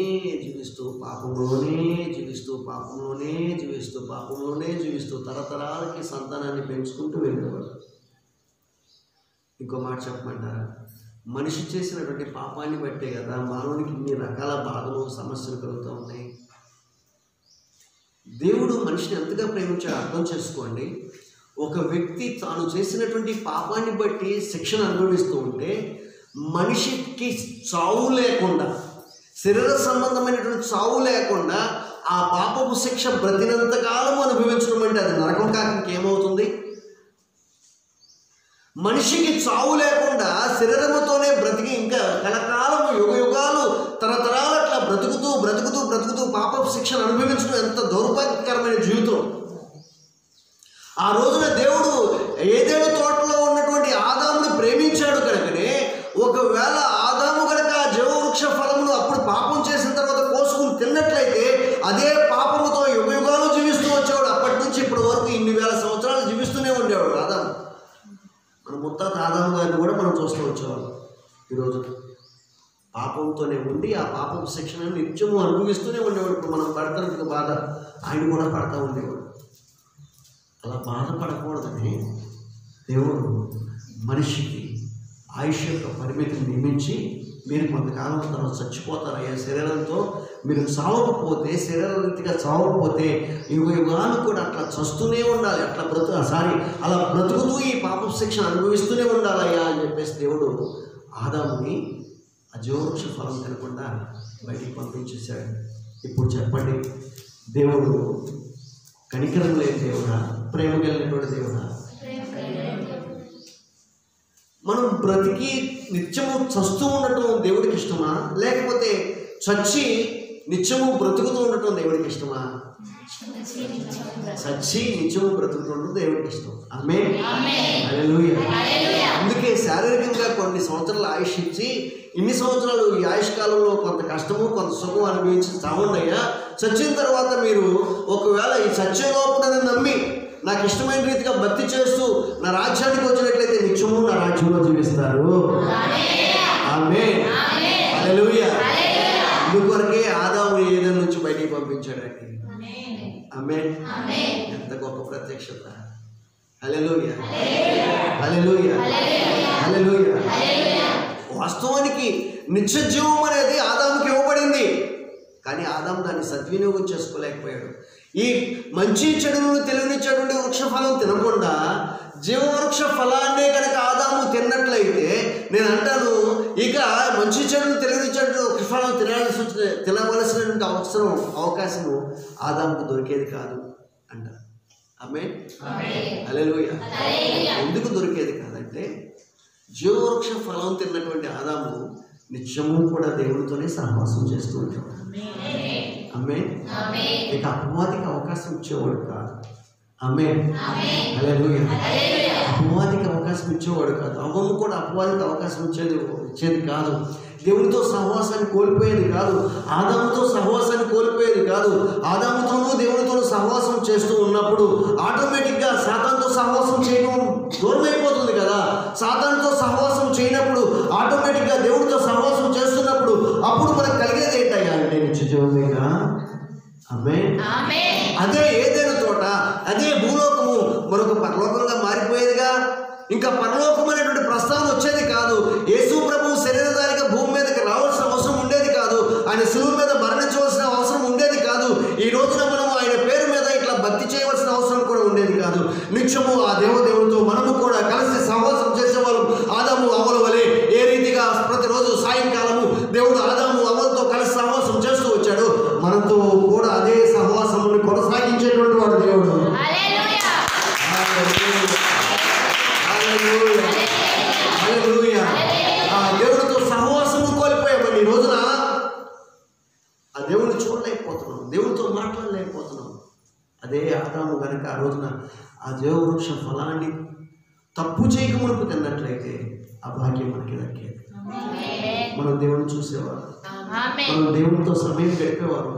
Speaker 1: జీవిస్తూ తరతరాలకి సంతానాన్ని పెంచుకుంటూ వెళ్ళేవాడు. ఇంకో మాట చెప్పమంటారా? మనిషి చేసినటువంటి పాపాన్ని బట్టే కదా మానవునికి ఇన్ని రకాల బాధలు సమస్యలు కలుగుతూ ఉన్నాయి. దేవుడు మనిషిని ఎంతగా ప్రేమించాడో అర్థం చేసుకోండి. ఒక వ్యక్తి తాను చేసినటువంటి పాపాన్ని బట్టి శిక్షణ అనుభవిస్తూ ఉంటే మనిషికి చావు లేకుండా, శరీర సంబంధమైనటువంటి చావు లేకుండా ఆ పాపపు శిక్ష బ్రతినంత కాలం అనుభవించడం అంటే అది నరకం కాక ఇంకేమవుతుంది? మనిషికి చావు లేకుండా శరీరముతోనే బ్రతికి ఇంకా కలకాలము యుగాలు తరతరాలు అట్లా బ్రతుకుతూ బ్రతుకుతూ బ్రతుకుతూ పాపపు శిక్షను అనుభవించడం ఎంత దౌర్భాగ్యకరమైన జీవితం. ఆ రోజున దేవుడు ఏదేను తోటలో ఉన్నటువంటి ఆదాముని ప్రేమించాడు కనుకనే ఒకవేళ ఆదాము కనుక ఆ జీవవృక్ష ఫలమును అప్పుడు పాపం చేసిన తర్వాత కోసుకుని తిన్నట్లయితే అదే పాపముతో యుగాలు జీవిస్తూ వచ్చేవాడు. అప్పటి నుంచి ఇప్పటి వరకు ఇన్ని వేల సంవత్సరాలు జీవిస్తూనే ఉండేవాడు ఆదాము. మన ముత్తాత ఆదాము గారిని కూడా మనం చూస్తూ వచ్చేవాళ్ళం. ఈరోజు పాపంతోనే ఉండి ఆ పాపం శిక్షణను నిత్యము అనుభవిస్తూనే ఉండేవాడు. ఇప్పుడు మనం పడుతున్నట్టుగా బాధ ఆయన కూడా పడతా ఉండేవాడు. అలా బాధపడకూడదని దేవుడు మనిషికి ఆయుష్ యొక్క పరిమితిని నియమించి మీరు కొంతకాలం తర్వాత చచ్చిపోతారయ్యా శరీరంతో, మీరు చావకపోతే శరీరరీతిగా చావకపోతే యుగాలు కూడా అట్లా చస్తూనే ఉండాలి, అట్లా అలా బ్రతుకుతూ ఈ పాప శిక్షణ అనుభవిస్తూనే ఉండాలయ్యా అని చెప్పేసి దేవుడు ఆదాముని ఆ జీవవృక్ష ఫలం తినకుండా బయటికి పంపించేశాడు. ఇప్పుడు చెప్పండి, దేవుడు కనికరం లేని దేవుడా, ప్రేమ కలిగినటువంటి దేవుడా? మనం బ్రతికి నిత్యము చస్తూ ఉండటం దేవుడికి ఇష్టమా, లేకపోతే చచ్చి నిత్యము బ్రతుకుతూ ఉండటం దేవుడికి ఇష్టమా? చచ్చి నిత్యము బ్రతుకుతూ ఉండటం దేవుడికి ఇష్టం. ఆమేన్, హల్లెలూయా. అందుకే శారీరకంగా కొన్ని సంవత్సరాలు ఆయుష్ ఇచ్చి ఇన్ని సంవత్సరాలు ఈ ఆయుష్ కాలంలో కొంత కష్టము కొంత సుఖం అనుభవించి చావుండయ్యా, చచ్చిన తర్వాత మీరు ఒకవేళ ఈ చచ్చే లోపల నమ్మి నాకు ఇష్టమైన రీతిగా భక్తి చేస్తూ నా రాజ్యానికి వచ్చినట్లయితే నిత్యము నా రాజ్యంలో జీవిస్తారు. ఆమేన్, హల్లెలూయా. అందుకొరకే ఆదాము ఏదైనా నుంచి బయటికి పంపించాడండి. ఆమేన్. ఎంత గొప్ప ప్రత్యక్షత. హల్లెలూయా, హల్లెలూయా, హల్లెలూయా. వాస్తవానికి నిత్య జీవం అనేది ఆదాముకి ఇవ్వబడింది, కానీ ఆదాము దాన్ని సద్వినియోగం చేసుకోలేకపోయాడు. ఈ మంచి చెడులను తెలియనిచ్చేటువంటి వృక్ష ఫలం తినకుండా జీవవృక్ష ఫలాన్నే కనుక ఆదాము తిన్నట్లయితే నేను అంటాను, ఇక మంచి చెడును తెలియనిచ్చేటువంటి వృక్ష ఫలం తినవలసినటువంటి అవకాశము ఆదాముకు దొరికేది కాదు అంట. ఆమేన్, హల్లెలూయా. ఎందుకు దొరికేది కాదంటే జీవవృక్ష ఫలం తిన్నటువంటి ఆదాము నిత్యము కూడా దేవుడితోనే సహవాసం చేస్తూ ఉంటాడు. ఆమేన్. ఇక అపవాదికి అవకాశం ఇచ్చేవాడు కాదు. ఆమేన్, హల్లెలూయా. అపవాదికి అవకాశం ఇచ్చేవాడు కాదు. అవ్వము కూడా అపవాదికి అవకాశం ఇచ్చేది కాదు. దేవునితో సహవాసాన్ని కోల్పోయేది కాదు. ఆదాముతో సహవాసాన్ని కోల్పోయేది కాదు. ఆదాముతోనూ దేవునితోనూ సహవాసం చేస్తూ ఉన్నప్పుడు ఆటోమేటిక్గా సాతానుతో సహవాసం చేయడం దూరం అయిపోతుంది కదా. సాతానుతో సహవాసం చేయనప్పుడు ఆటోమేటిక్గా దేవుడితో సహవాసం చేస్తున్నప్పుడు అప్పుడు మనకు కలిగేది ఏంటయ్యా అంటే నిత్య జీవమేగా. ఆమేన్. అదే ఏదైనా తోట, అదే భూలోకము మరొక పరలోకంగా మారిపోయేదిగా. ఇంకా పరలోకం అనేటువంటి ప్రస్తావన వచ్చేది కాదు. యేసు ప్రభువు శరీరధారిగా భూమి మీదకి రావాల్సిన అవసరం ఉండేది కాదు. ఆయన శిలువ మీద మరణించవలసిన అవసరం ఉండేది కాదు. ఈ రోజున మనం ఆయన పేరు మీద ఇట్లా భక్తి చేయవలసిన అవసరం కూడా ఉండేది కాదు. నిత్యము ఆ దేవదేవుడితో మనము కూడా కలిసి సహవాసం చేసేవాళ్ళం. ఆదాము అవ్వల వలె ఏ రీతిగా ప్రతిరోజు సాయంకాలము దేవుడు ఆదాము అవ్వలతో కలిసి సహవాసం చేస్తూ వచ్చాడు, మనతో కూడా అదే సహవాసముని కొనసాగించేటువంటి వాడు దేవుడు. ఆ దేవుడితో సహవాసము కోల్పోయామండి. ఈ రోజున ఆ దేవుడిని చూడలేకపోతున్నాం, దేవుడితో మాట్లాడలేకపోతున్నాం. అదే ఆదాము కనుక ఆ రోజున ఆ జీవవృక్ష ఫలాన్ని తప్పు చేయక మునుపు తిన్నట్లయితే ఆ భాగ్యం మనకి దక్కేది. మనం దేవుడిని చూసేవారు, మనం దేవునితో సమయం గడిపేవారు,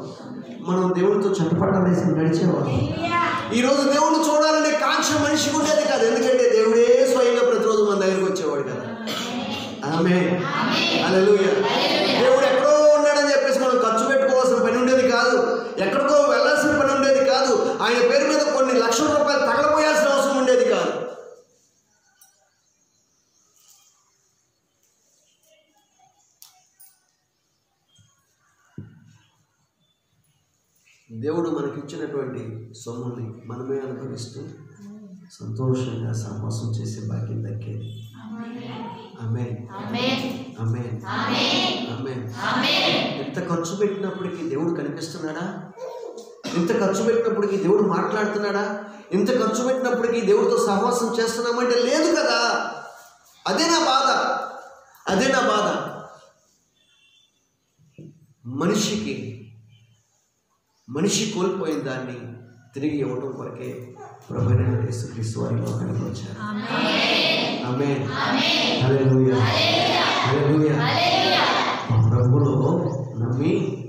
Speaker 1: మనం దేవునితో చట్టపట్టాలేసి నడిచేవారు. ఈరోజు దేవుడిని చూడాలనే కాంక్ష మనిషికి ఉండేది కాదు. ఎందుకంటే దేవుడే స్వయంగా ప్రతిరోజు మన దగ్గరికి వచ్చేవాడు కదా. ఆమేన్, హల్లెలూయా. దేవుడు ఎక్కడో ఉన్నాడని చెప్పేసి మనం ఖర్చు పెట్టుకోవాల్సిన పని ఉండేది కాదు. ఎక్కడికో వెళ్ళాల్సిన పని ఉండేది కాదు. ఆయన పేరు మీద కొన్ని లక్షల రూపాయలు తగలపోయాల్సిన అవసరం ఉండేది కాదు. దేవుడు మనకిచ్చినటువంటి సొమ్ముని మనమే అనుభవిస్తూ సంతోషంగా సహవాసం చేసే భాగ్యం దక్కేది. ఆమేన్, ఆమేన్, ఆమేన్. ఎంత ఖర్చు పెట్టినప్పటికీ దేవుడు కనిపిస్తున్నాడా? ఇంత ఖర్చు పెట్టినప్పటికీ దేవుడు మాట్లాడుతున్నాడా? ఇంత ఖర్చు పెట్టినప్పటికీ దేవుడితో సహవాసం చేస్తున్నామంటే లేదు కదా. అదే నా బాధ, అదే నా బాధ. మనిషి కోల్పోయిన దాన్ని తిరిగి ఇవ్వటం కొరకే ప్రభువైన యేసుక్రీస్తు వారి లోకానికి వచ్చారు. ఆమేన్. హల్లెలూయా, హల్లెలూయా. ప్రభువులో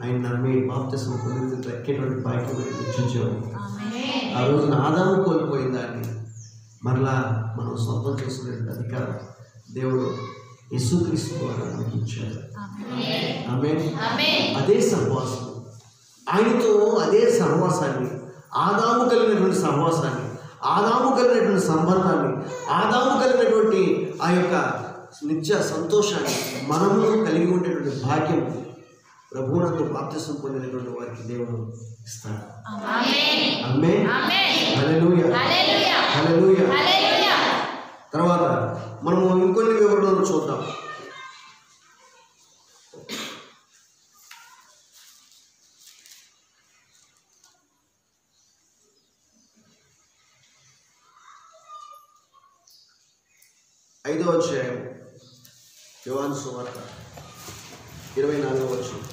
Speaker 1: ఆయన నమ్మి బాప్తిస్మం పొంది దక్కేటువంటి భాగ్యం ఇచ్చేవాడు. ఆ రోజున ఆదాము కోల్పోయిన దాన్ని మరలా మనం సొంతం చేసుకునే అధికారం దేవుడు యేసుక్రీస్తు ద్వారా మనకి ఇచ్చాడు. ఆమేన్. అదే సహవాసం, ఆయనతో అదే సహవాసాన్ని, ఆదాము కలిగినటువంటి సహవాసాన్ని, ఆదాము కలిగినటువంటి సంబంధాన్ని, ఆదాము కలిగినటువంటి ఆ యొక్క నిత్య సంతోషాన్ని మనము కలిగి ఉండేటువంటి భాగ్యం ప్రభువునందు బాప్తిస్మం పొందినటువంటి వారికి దేవుడు ఇస్తాడు. ఆమేన్. హల్లెలూయా, హల్లెలూయా. తర్వాత మనము ఇంకొన్ని వివరణలు చూద్దాం. ఐదవ అధ్యాయం యోహాను సువార్త 24వ వచనం.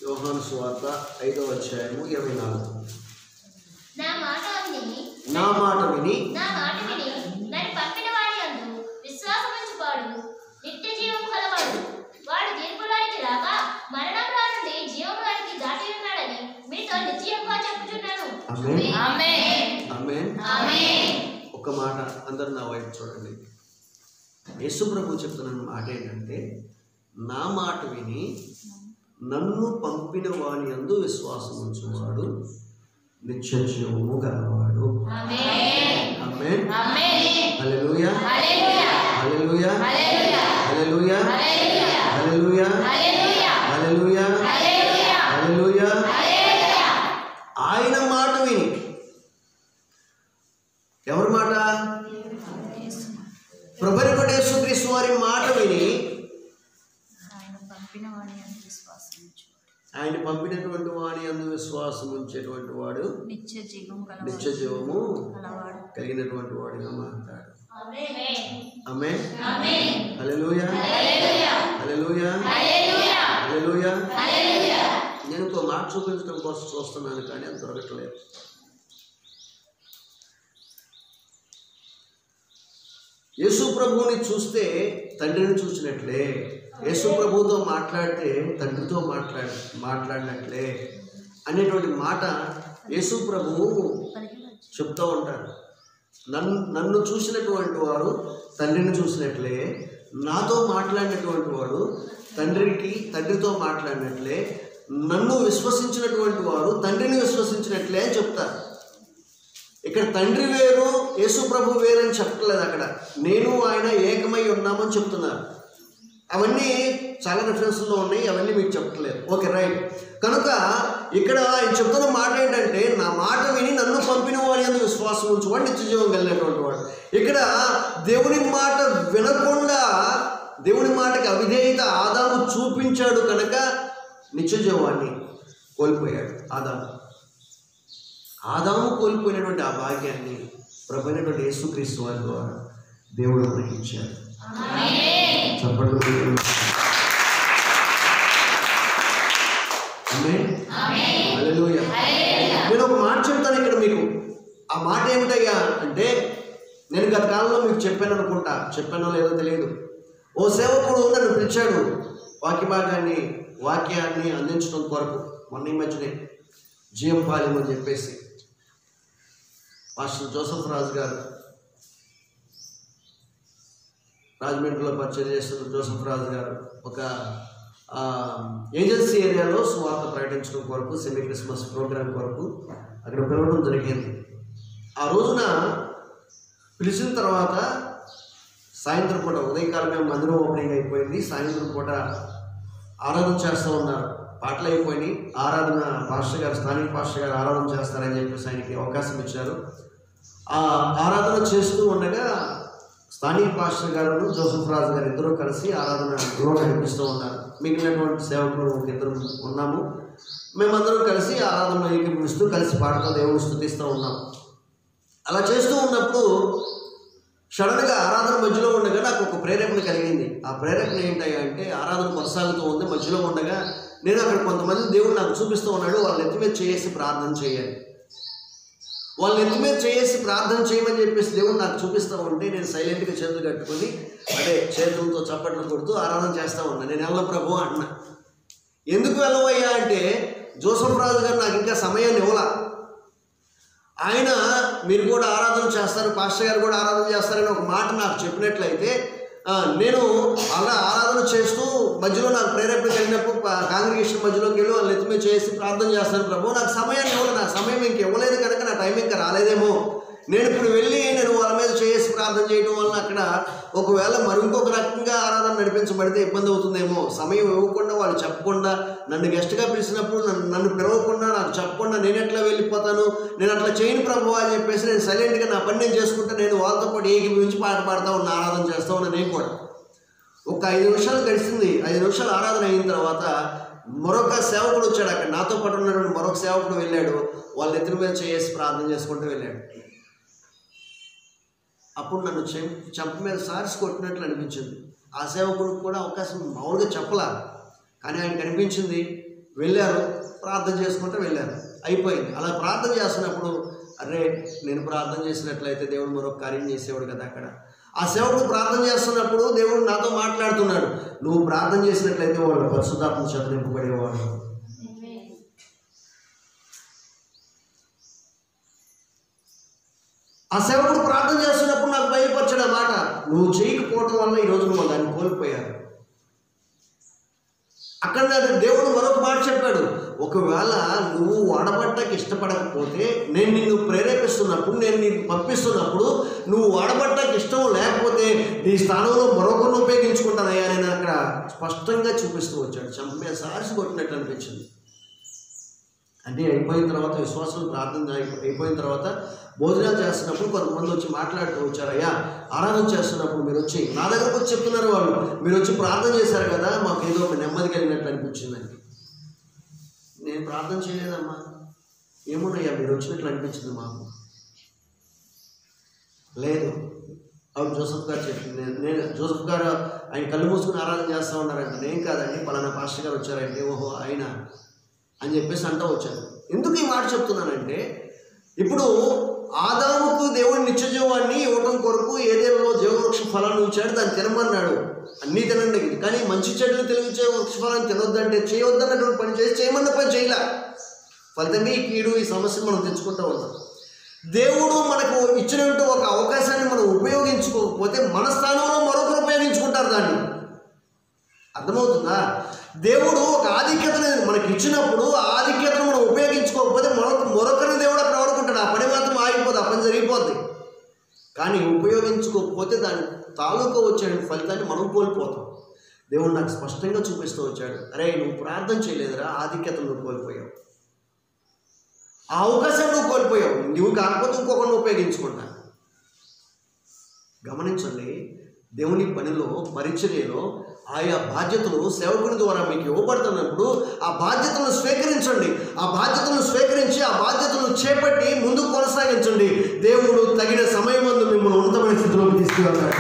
Speaker 1: యోహాను సువార్త 5వ అధ్యాయము 24.
Speaker 2: నా మాట విని నన్ను పంపిన వాడి యందు విశ్వాసముంచువాడు నిత్య జీవం కలవాడు. వాడు తీర్పులోనికి రాక మరణంలో నుండి జీవంలోనికి దాటి ఉన్నాడని మీతో నిశ్చయంగా చెప్పుచున్నాను.
Speaker 1: ఆమేన్. ఒక మాట అందరూ నా వైపు చూడండి. యేసు ప్రభు చెప్తున్న మాట ఏంటంటే, నా మాట విని నన్ను పంపిన వాని యందు విశ్వాసం ఉంచువాడు నిత్య జీవము గలవాడు. ఆమేన్. హల్లెలూయా, హల్లెలూయా, హల్లెలూయా, హల్లెలూయా, హల్లెలూయా, హల్లెలూయా. ఆయన మాట విని, ఎవరి మాట? ప్రభువైన యేసుక్రీస్తు వారి మాట విని ఆయన పంపినటువంటి వాడి యందు విశ్వాసం ఉంచేటువంటి వాడు నిత్య జీవము కలిగినటువంటి వాడిగా మారుతాడు. ఆమేన్. హల్లెలూయా, హల్లెలూయా, హల్లెలూయా. నేను ఒక మాట చూపించడం కోసం చూస్తున్నాను, కానీ అది దొరకట్లేదు. యేసు ప్రభువుని చూస్తే తండ్రిని చూసినట్లే, యేసు ప్రభువుతో మాట్లాడితే తండ్రితో మాట్లాడినట్లే అనేటువంటి మాట యేసు ప్రభువు చెప్తూ ఉంటారు. నన్ను చూసినటువంటి వాడు తండ్రిని చూసినట్లే, నాతో మాట్లాడినటువంటి వాడు తండ్రితో మాట్లాడినట్లే, నన్ను విశ్వసించినటువంటి వాడు తండ్రిని విశ్వసించినట్లే అని చెప్తారు. ఇక్కడ తండ్రి వేరు, యేసు ప్రభు వేరు అని చెప్పట్లేదు. అక్కడ నేను ఆయన ఏకమై ఉన్నామని చెప్తున్నారు. అవన్నీ చాలా రిఫరెన్స్లో ఉన్నాయి, అవన్నీ మీకు చెప్పట్లేదు. Okay, right. కనుక ఇక్కడ ఆయన చెప్తున్న మాట ఏంటంటే, నా మాట విని నన్ను పంపిన వాడి యందు విశ్వాసం ఉంచువాడు నిత్య జీవం కలిగినటువంటి వాడు. ఇక్కడ దేవుని మాట వినకుండా దేవుని మాటకి అవిధేయత ఆదాము చూపించాడు కనుక నిత్య జీవాన్ని కోల్పోయాడు. ఆదాము కోల్పోయినటువంటి ఆ భాగ్యాన్ని ప్రభువైనటువంటి యేసుక్రీస్తు వారి ద్వారా దేవుడు మనకి ఇచ్చాడు. చెప్పండి. హల్లెలూయా. నేను ఒక మాట చెప్తాను ఇక్కడ మీకు. ఆ మాట ఏమిటయ్యా అంటే, నేను గత కాలంలో మీకు చెప్పానో లేదో తెలియదు. ఓ సేవకుడు నన్ను పిలిచాడు వాక్యాన్ని అందించడం కొరకు. మొన్న ఈ మధ్యనే జీవం పాలెం అని చెప్పేసి పాస్టర్ జోసెఫ్ రాజు గారు, రాజమండ్రిలో పరిచయం చేస్తున్న జోసెఫ్ రాజు గారు ఒక ఏజెన్సీ ఏరియాలో సువార్త ప్రకటించడం కొరకు, సెమీ క్రిస్మస్ ప్రోగ్రాం కొరకు అక్కడ పిలవడం జరిగింది. ఆ రోజున పిలిచిన తర్వాత సాయంత్రం పూట, ఉదయకాలమే మందిరం ఓపెనింగ్ అయిపోయింది, సాయంత్రం పూట ఆరాధన చేస్తూ ఉన్నారు. పాటలు అయిపోయినాయి. ఆరాధన స్థానిక పాస్టర్ గారు ఆరాధన చేస్తారని చెప్పేసి ఆయనకి అవకాశం ఇచ్చారు. ఆ ఆరాధన చేస్తూ ఉండగా స్థానిక పాస్టర్ గారు జోసెఫ్ రాజు గారు ఇద్దరు కలిసి ఆరాధనలో నడిపిస్తూ ఉన్నారు. మిగిలినటువంటి సేవకులు ఇద్దరు ఉన్నాము. మేమందరం కలిసి ఆరాధనలో ఏకీభవిస్తూ కలిసి పాడుతూ దేవుని స్తుతిస్తూ ఉన్నాం. అలా చేస్తూ ఉన్నప్పుడు సడన్గా ఆరాధన మధ్యలో ఉండగా నాకు ఒక ప్రేరేపణ కలిగింది. ఆ ప్రేరేపణ ఏంటంటే ఆరాధన కొనసాగుతూ ఉంది. మధ్యలో ఉండగా నేను అక్కడ కొంతమంది దేవుడు నాకు చూపిస్తూ ఉన్నాడు. వాళ్ళని ఎత్తి మీద చేసి ప్రార్థన చేయాలి, వాళ్ళని ఎత్తి మీద చేసి ప్రార్థన చేయమని చెప్పేసి దేవుడు నాకు చూపిస్తూ ఉంటే నేను సైలెంట్గా చేతులు కట్టుకొని చేతులతో చప్పట్లు కొడుతూ ఆరాధన చేస్తూ ఉన్నా. నేను వెళ్ళ ప్రభు అంటున్నా. ఎందుకు వెళ్ళవయ్యా అంటే జోసెఫ్ రాజు గారు నాకు ఇంకా సమయాన్ని ఇవ్వాల. ఆయన మీరు కూడా ఆరాధన చేస్తారు, పాస్టర్ గారు కూడా ఆరాధన చేస్తారని ఒక మాట నాకు చెప్పినట్లయితే నేను అలా ఆరాధన చేస్తూ మధ్యలో నాకు ప్రేరేపణ కలిగినప్పుడు కాంగ్రిగేషన్ మధ్యలోకి వెళ్ళి వాళ్ళు ఎత్తి మీద చేసి ప్రార్థన చేస్తాను ప్రభు, నాకు సమయాన్ని ఇవ్వలేదు, నా సమయం ఇంక ఇవ్వలేదు కనుక నా టైం ఇంకా రాలేదేమో, నేను ఇప్పుడు వెళ్ళి నేను వాళ్ళ మీద చేసి ప్రార్థన చేయడం వలన అక్కడ ఒకవేళ ఇంకొక రకంగా ఆరాధన నడిపించబడితే ఇబ్బంది అవుతుందేమో, సమయం ఇవ్వకుండా వాళ్ళు చెప్పకుండా నన్ను గెస్ట్గా పిలిచినప్పుడు నన్ను పిలవకుండా నాకు చెప్పకుండా నేను ఎట్లా వెళ్ళిపోతాను, నేను అట్లా చేయను ప్రభు అని చెప్పేసి నేను సైలెంట్గా నా పని నేను చేసుకుంటే నేను వాళ్ళతో పాటు ఏకీభవించి పాట పాడుతూ ఉన్నా, ఆరాధన చేస్తూ ఉన్నా. నేను కూడా ఒక 5 నిమిషాలు గడిచింది. 5 నిమిషాలు ఆరాధన అయిన తర్వాత మరొక సేవకుడు వచ్చాడు. అక్కడ నాతో పాటు ఉన్నటువంటి మరొక సేవకుడు వెళ్ళాడు. వాళ్ళ ఎత్తుల మీద చేసి ప్రార్థన చేసుకుంటూ వెళ్ళాడు. అప్పుడు నన్ను చెంప మీద సార్స్ కొట్టినట్లు అనిపించింది. ఆ సేవకుడికి కూడా అవకాశం మామూలుగా చెప్పలా, కానీ ఆయన కనిపించింది. వెళ్ళారు, ప్రార్థన చేసుకుంటూ వెళ్ళారు, అయిపోయింది. అలా ప్రార్థన చేస్తున్నప్పుడు అరే నేను ప్రార్థన చేసినట్లయితే దేవుడు మరొక కార్యం చేసేవాడు కదా. అక్కడ ఆ సేవకుడు ప్రార్థన చేస్తున్నప్పుడు దేవుడు నాతో మాట్లాడుతున్నాడు, నువ్వు ప్రార్థన చేసినట్లయితే వాళ్ళు పరిశుద్ధాత్మ చేత నింపబడేవాడు. ఆ సేవకుడు ప్రార్థన చేస్తున్నప్పుడు నాకు బయలుపరిచాడు ఆ మాట, నువ్వు చేయకపోవటం వల్ల ఈరోజు నువ్వు దాన్ని కోల్పోయారు. అక్కడ దేవుడు మరొక మాట చెప్పాడు, ఒకవేళ నువ్వు వాడబట్టకి ఇష్టపడకపోతే నేను నిన్ను ప్రేరేపిస్తున్నప్పుడు, నేను నీకు పంపిస్తున్నప్పుడు నువ్వు వాడబట్టకి ఇష్టం లేకపోతే నీ స్థానంలో మరొకరిని ఉపయోగించుకుంటానయ్యా నేను అక్కడ స్పష్టంగా చూపిస్తూ వచ్చాడు. చంపే సార్సి కొట్టినట్టు అనిపించింది. అంటే అయిపోయిన తర్వాత విశ్వాసం ప్రార్థన అయిపోయిన తర్వాత భోజనాలు చేస్తున్నప్పుడు కొంతమంది వచ్చి మాట్లాడుతూ వచ్చారు, అయ్యా ఆరాధన చేస్తున్నప్పుడు మీరు వచ్చి నా దగ్గరకు వచ్చి చెప్తున్నారు, వాళ్ళు మీరు వచ్చి ప్రార్థన చేశారు కదా మాకు ఏదో ఒక నెమ్మది కలిగినట్టు అనిపించిందండి. నేను ప్రార్థన చేయలేదమ్మా, ఏమోనయ్యా మీరు వచ్చినట్లు అనిపించింది మాకు. లేదు అప్పుడు జోసెఫ్ గారు చెప్పింది, నేను జోసెఫ్ గారు ఆయన కళ్ళు మూసుకుని ఆరాధన చేస్తూ ఉన్నారంట. నేను కాదండి పలానా పాస్టర్ గారు వచ్చారంటే, ఓహో ఆయన అని చెప్పేసి అంటూ వచ్చాను. ఎందుకు ఈ మాట చెప్తున్నానంటే ఇప్పుడు ఆదాముకు దేవుడు నిత్యజీవాన్ని ఇవ్వడం కొరకు ఏదేలో జీవవృక్ష ఫలాన్ని ఇచ్చాడు, దాన్ని తినమన్నాడు, అన్నీ తినండి, కానీ మంచి చెడులు తెలివించే వృక్ష ఫలాన్ని తినొద్దంటే చేయొద్దన్నటువంటి పని చేసి చేయమన్న పని చేయలే. ఫలితంగా ఈ కీడు ఈ సమస్యను మనం తెచ్చుకుంటూ ఉన్నాం. దేవుడు మనకు ఇచ్చినట్టు ఒక అవకాశాన్ని మనం ఉపయోగించుకోకపోతే మన స్థానంలో మరొకరు ఉపయోగించుకుంటారు దాన్ని. అర్థమవుతుందా? దేవుడు ఒక ఆధిక్యతను మనకి ఇచ్చినప్పుడు ఆ ఆధిక్యతను మనం ఉపయోగించుకోకపోతే మరొకరిని దేవుడు అక్కడ వాడుకుంటాడు. ఆ పని మాత్రం ఆగిపోదు, ఆ పని జరిగిపోద్ది. కానీ ఉపయోగించుకోకపోతే దాని తాలూకా వచ్చే ఫలితాన్ని మనం కోల్పోతాం. దేవుడు నాకు స్పష్టంగా చూపిస్తూ వచ్చాడు, అరే నువ్వు ప్రార్థన చేయలేదురా, ఆధిక్యతను నువ్వు కోల్పోయావు, ఆ అవకాశం నువ్వు కోల్పోయావు, నువ్వు కాకపోతే ఇంకొకరిని ఉపయోగించుకుంటా. గమనించండి, దేవుని పనిలో పరిచర్యలో ఆయా బాధ్యతలు సేవకుని ద్వారా మీకు ఇవ్వబడుతున్నప్పుడు ఆ బాధ్యతలను స్వీకరించండి. ఆ బాధ్యతలను స్వీకరించి ఆ బాధ్యతలను చేపట్టి ముందుకు కొనసాగించండి. దేవుడు తగిన సమయం ముందు మిమ్మల్ని ఉన్నతమైన స్థితిలోకి తీసుకువెళ్తాడు.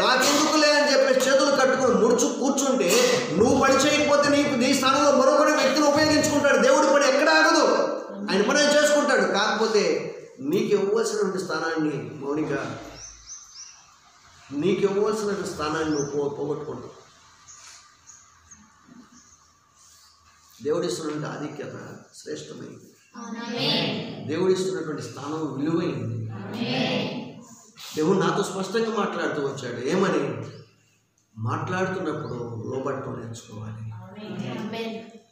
Speaker 1: నాకెందుకులే అని చెప్పేసి చేతులు కట్టుకుని ముడుచు కూర్చుంటే నువ్వు పని చేయకపోతే నీ స్థానంలో మరొకరి వ్యక్తిని ఉపయోగించుకుంటాడు. దేవుడి పని ఎక్కడ ఆగదు, ఆయన పని చేసుకుంటాడు. కాకపోతే నీకు ఇవ్వవలసినటువంటి స్థానాన్ని మౌనిక, నీకు ఇవ్వవలసినటువంటి స్థానాన్ని నువ్వు పోగొట్టుకుంటావు. దేవుడిస్తున్నటువంటి ఆధిక్యత శ్రేష్టమైంది, దేవుడిస్తున్నటువంటి స్థానం విలువైంది. దేవుడు నాతో స్పష్టంగా మాట్లాడుతూ వచ్చాడు. ఏమని? మాట్లాడుతున్నప్పుడు లోబట్టు నేర్చుకోవాలి.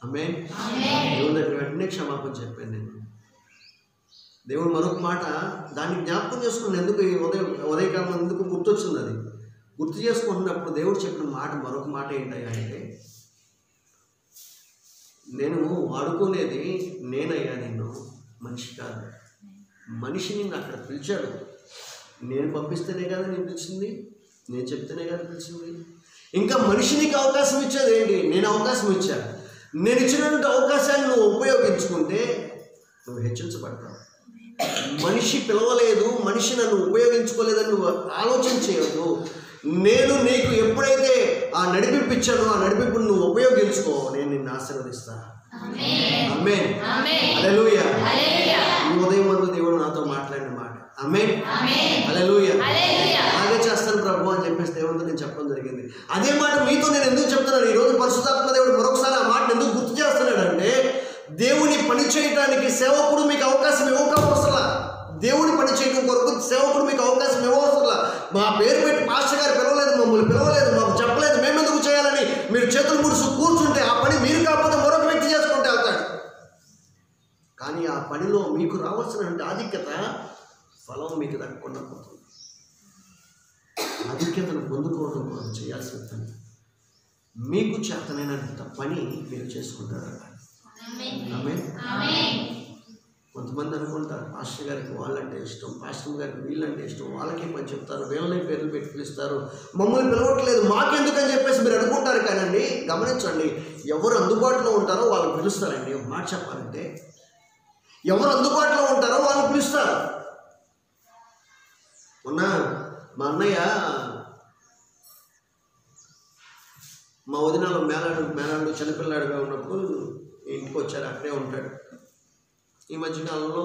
Speaker 1: ఆమేన్. దేవుడి దగ్గర వెంటనే క్షమాపణ చెప్పాను నేను. దేవుడు మరొక మాట దాన్ని జ్ఞాపకం చేసుకుని ఎందుకు ఉదయకాలం ఎందుకు గుర్తొచ్చింది, అది గుర్తు చేసుకుంటున్నప్పుడు దేవుడు చెప్పిన మాట మరొక మాట ఏంటయ్యా అంటే, నేను వాడుకునేది నేనయ్యా, నేను మనిషి కాదు. మనిషిని అక్కడ పిలిచాడు. నేను పంపిస్తేనే కదా నేను పిలిచింది, నేను చెప్తేనే కదా పిలిచింది. ఇంకా మనిషినికి అవకాశం ఇచ్చేది ఏంటి? నేను అవకాశం ఇచ్చా. నేను ఇచ్చినటువంటి అవకాశాన్ని నువ్వు ఉపయోగించుకుంటే నువ్వు హెచ్చించబడతావు. మనిషి పిలవలేదు, మనిషి నన్ను ఉపయోగించుకోలేదని నువ్వు ఆలోచన చేయవద్దు. నేను నీకు ఎప్పుడైతే ఆ నడిపించానో ఆ నడిపింపును నువ్వు ఉపయోగించుకో, నేను నిన్ను ఆశీర్వదిస్తా. ఆమేన్. హల్లెలూయా. ఈ ఉదయం ముందు దేవుడు నాతో మాట్లాడిన మాట. ఆమేన్. హల్లెలూయా. అలాగే చేస్తాను ప్రభు అని చెప్పేసి దేవుడితో నేను చెప్పడం జరిగింది. అదే మాట మీతో నేను ఎందుకు చెప్తున్నాను? ఈరోజు పరిశుద్ధాత్మ దేవుడు మరొకసారి ఆ మాటను ఎందుకు గుర్తు చేస్తున్నాడంటే, దేవుని పని చేయడానికి సేవకుడు మీకు అవకాశం ఇవ్వకపోసలా. దేవుని పని చేయడం కొరకు సేవకుడు మీకు అవకాశం ఇవ్వవసలా. మా పేరు పెట్టి పాస్టర్ గారు పిలవలేదు, మమ్మల్ని పిలవలేదు, మాకు చెప్పలేదు, మేమెందుకు చేయాలని మీరు చేతులు ముడుచు కూర్చుంటే ఆ పని మీరు కాకపోతే మరొక వ్యక్తి చేసుకుంటే వెళ్తాడు. కానీ ఆ పనిలో మీకు రావాల్సిన ఆధిక్యత ఫలం మీకు దక్కకుండా పోతుంది. ఆధిక్యతను పొందుకోవడం కొరకు చేయాల్సిన పని, మీకు చేతనైనంత పని మీరు చేసుకుంటారట. ఆమేన్. కొంతమంది అనుకుంటారు పాస్టర్ గారికి వాళ్ళంటే ఇష్టం, పాస్టర్ గారికి వీళ్ళంటే ఇష్టం, వాళ్ళకే పని చెప్తారు, వీళ్ళని పేర్లు పెట్టి పిలుస్తారు, మమ్మల్ని పిలవట్లేదు మాకెందుకని చెప్పేసి మీరు అనుకుంటారు. కానండి గమనించండి, ఎవరు అందుబాటులో ఉంటారో వాళ్ళని పిలుస్తారండి. ఒక మాట చెప్పాలంటే, ఎవరు అందుబాటులో ఉంటారో వాళ్ళని పిలుస్తారు. మొన్న మా అన్నయ్య మా వదినాలు మేనాడు చిన్నపిల్లాడుగా ఉన్నప్పుడు ఇంటికి వచ్చారు, అక్కడే ఉంటాడు. ఈ మధ్యకాలంలో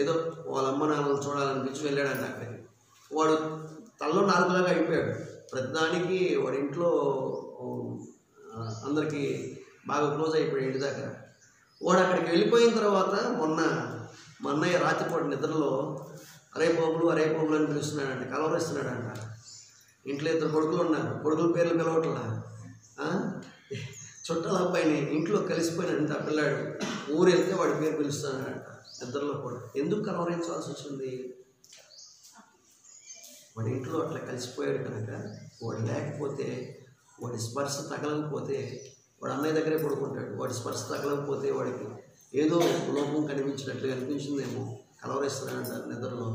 Speaker 1: ఏదో వాళ్ళ అమ్మ నాన్నలు చూడాలనిపించి వెళ్ళాడంట అక్కడికి. వాడు తల్లో నాలుగులాగా అయిపోయాడు. ప్రతిదానికి వాడి ఇంట్లో అందరికీ బాగా క్లోజ్ అయిపోయాడు ఇంటి దగ్గర. వాడు అక్కడికి వెళ్ళిపోయిన తర్వాత మొన్న మా అన్నయ్య రాత్రిపూట నిద్రలో అరే పోగులు అని పిలుస్తున్నాడంట, కలవరిస్తున్నాడంట. ఇంట్లో 2 కొడుకులు ఉన్నారు, కొడుకుల పేర్లు పిలవట్లా. చుట్టాల అబ్బాయిని ఇంట్లో కలిసిపోయినంట ఆ పిల్లాడు. ఊరు వెళ్తే వాడి పేరు పిలుస్తున్నాడంట నిద్రలో కూడా. ఎందుకు కలవరించాల్సి వచ్చింది? వాడి ఇంట్లో అట్లా కలిసిపోయాడు కనుక. వాడు లేకపోతే, వాడి స్పర్శ తగలకపోతే, వాడు అన్నయ్య దగ్గరే పడుకుంటాడు. వాడి స్పర్శ తగలకపోతే వాడికి ఏదో లోపం కనిపించినట్లుగా అనిపించిందేమో, కలవరిస్తున్నాడంట నిద్రలో.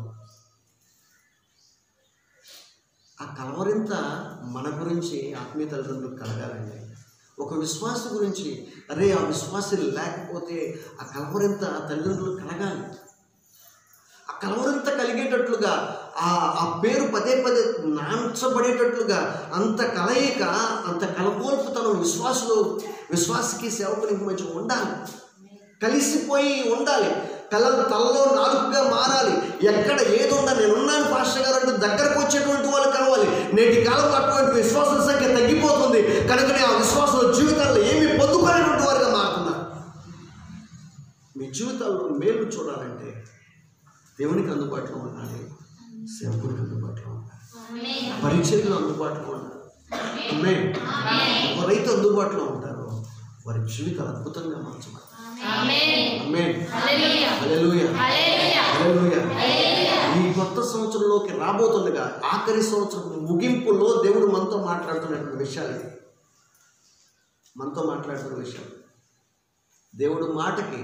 Speaker 1: ఆ కలవరింత మన గురించి ఆత్మీయ తల్లిదండ్రులకు కలగాలండి. ఒక విశ్వాస గురించి అరే ఆ విశ్వాసం లేకపోతే ఆ కలవరింత తల్లిదండ్రులకు కలగాలి. ఆ కలవరింత కలిగేటట్లుగా ఆ పేరు పదే నాంచబడేటట్లుగా అంత కలయిక, అంత కలపోల్పుతనం విశ్వాసకి సేవకునికి మధ్య ఉండాలి. కలిసిపోయి ఉండాలి. తలలో నాలుగుగా మారాలి. ఎక్కడ ఏది ఉన్నా నేనున్నాను పాస్టర్ గారు అంటూ దగ్గరకు వచ్చేటువంటి వాళ్ళు కలవాలి. నేటి కాలంలో అటువంటి విశ్వాసం సంఖ్య తగ్గిపోతుంది కనుకనే ఆ విశ్వాసం జీవితాల్లో ఏమి పొందుకోలేనటువంటి వారుగా మారుతున్నారు. మీ జీవితాల్లో మేలు చూడాలంటే దేవునికి అందుబాటులో ఉండాలి, సేవకుడికి అందుబాటులో ఉండాలి, పరిచర్యలో అందుబాటులో ఉండాలి. ఎవరైతే అందుబాటులో ఉంటారో వారి జీవితాలు అద్భుతంగా మార్చబడతాయి. ఈ కొత్త సంవత్సరంలోకి రాబోతుండగా ఆఖరి సంవత్సరం ముగింపులో దేవుడు మనతో మాట్లాడుతున్నటువంటి విషయాలు, దేవుడు మాటకి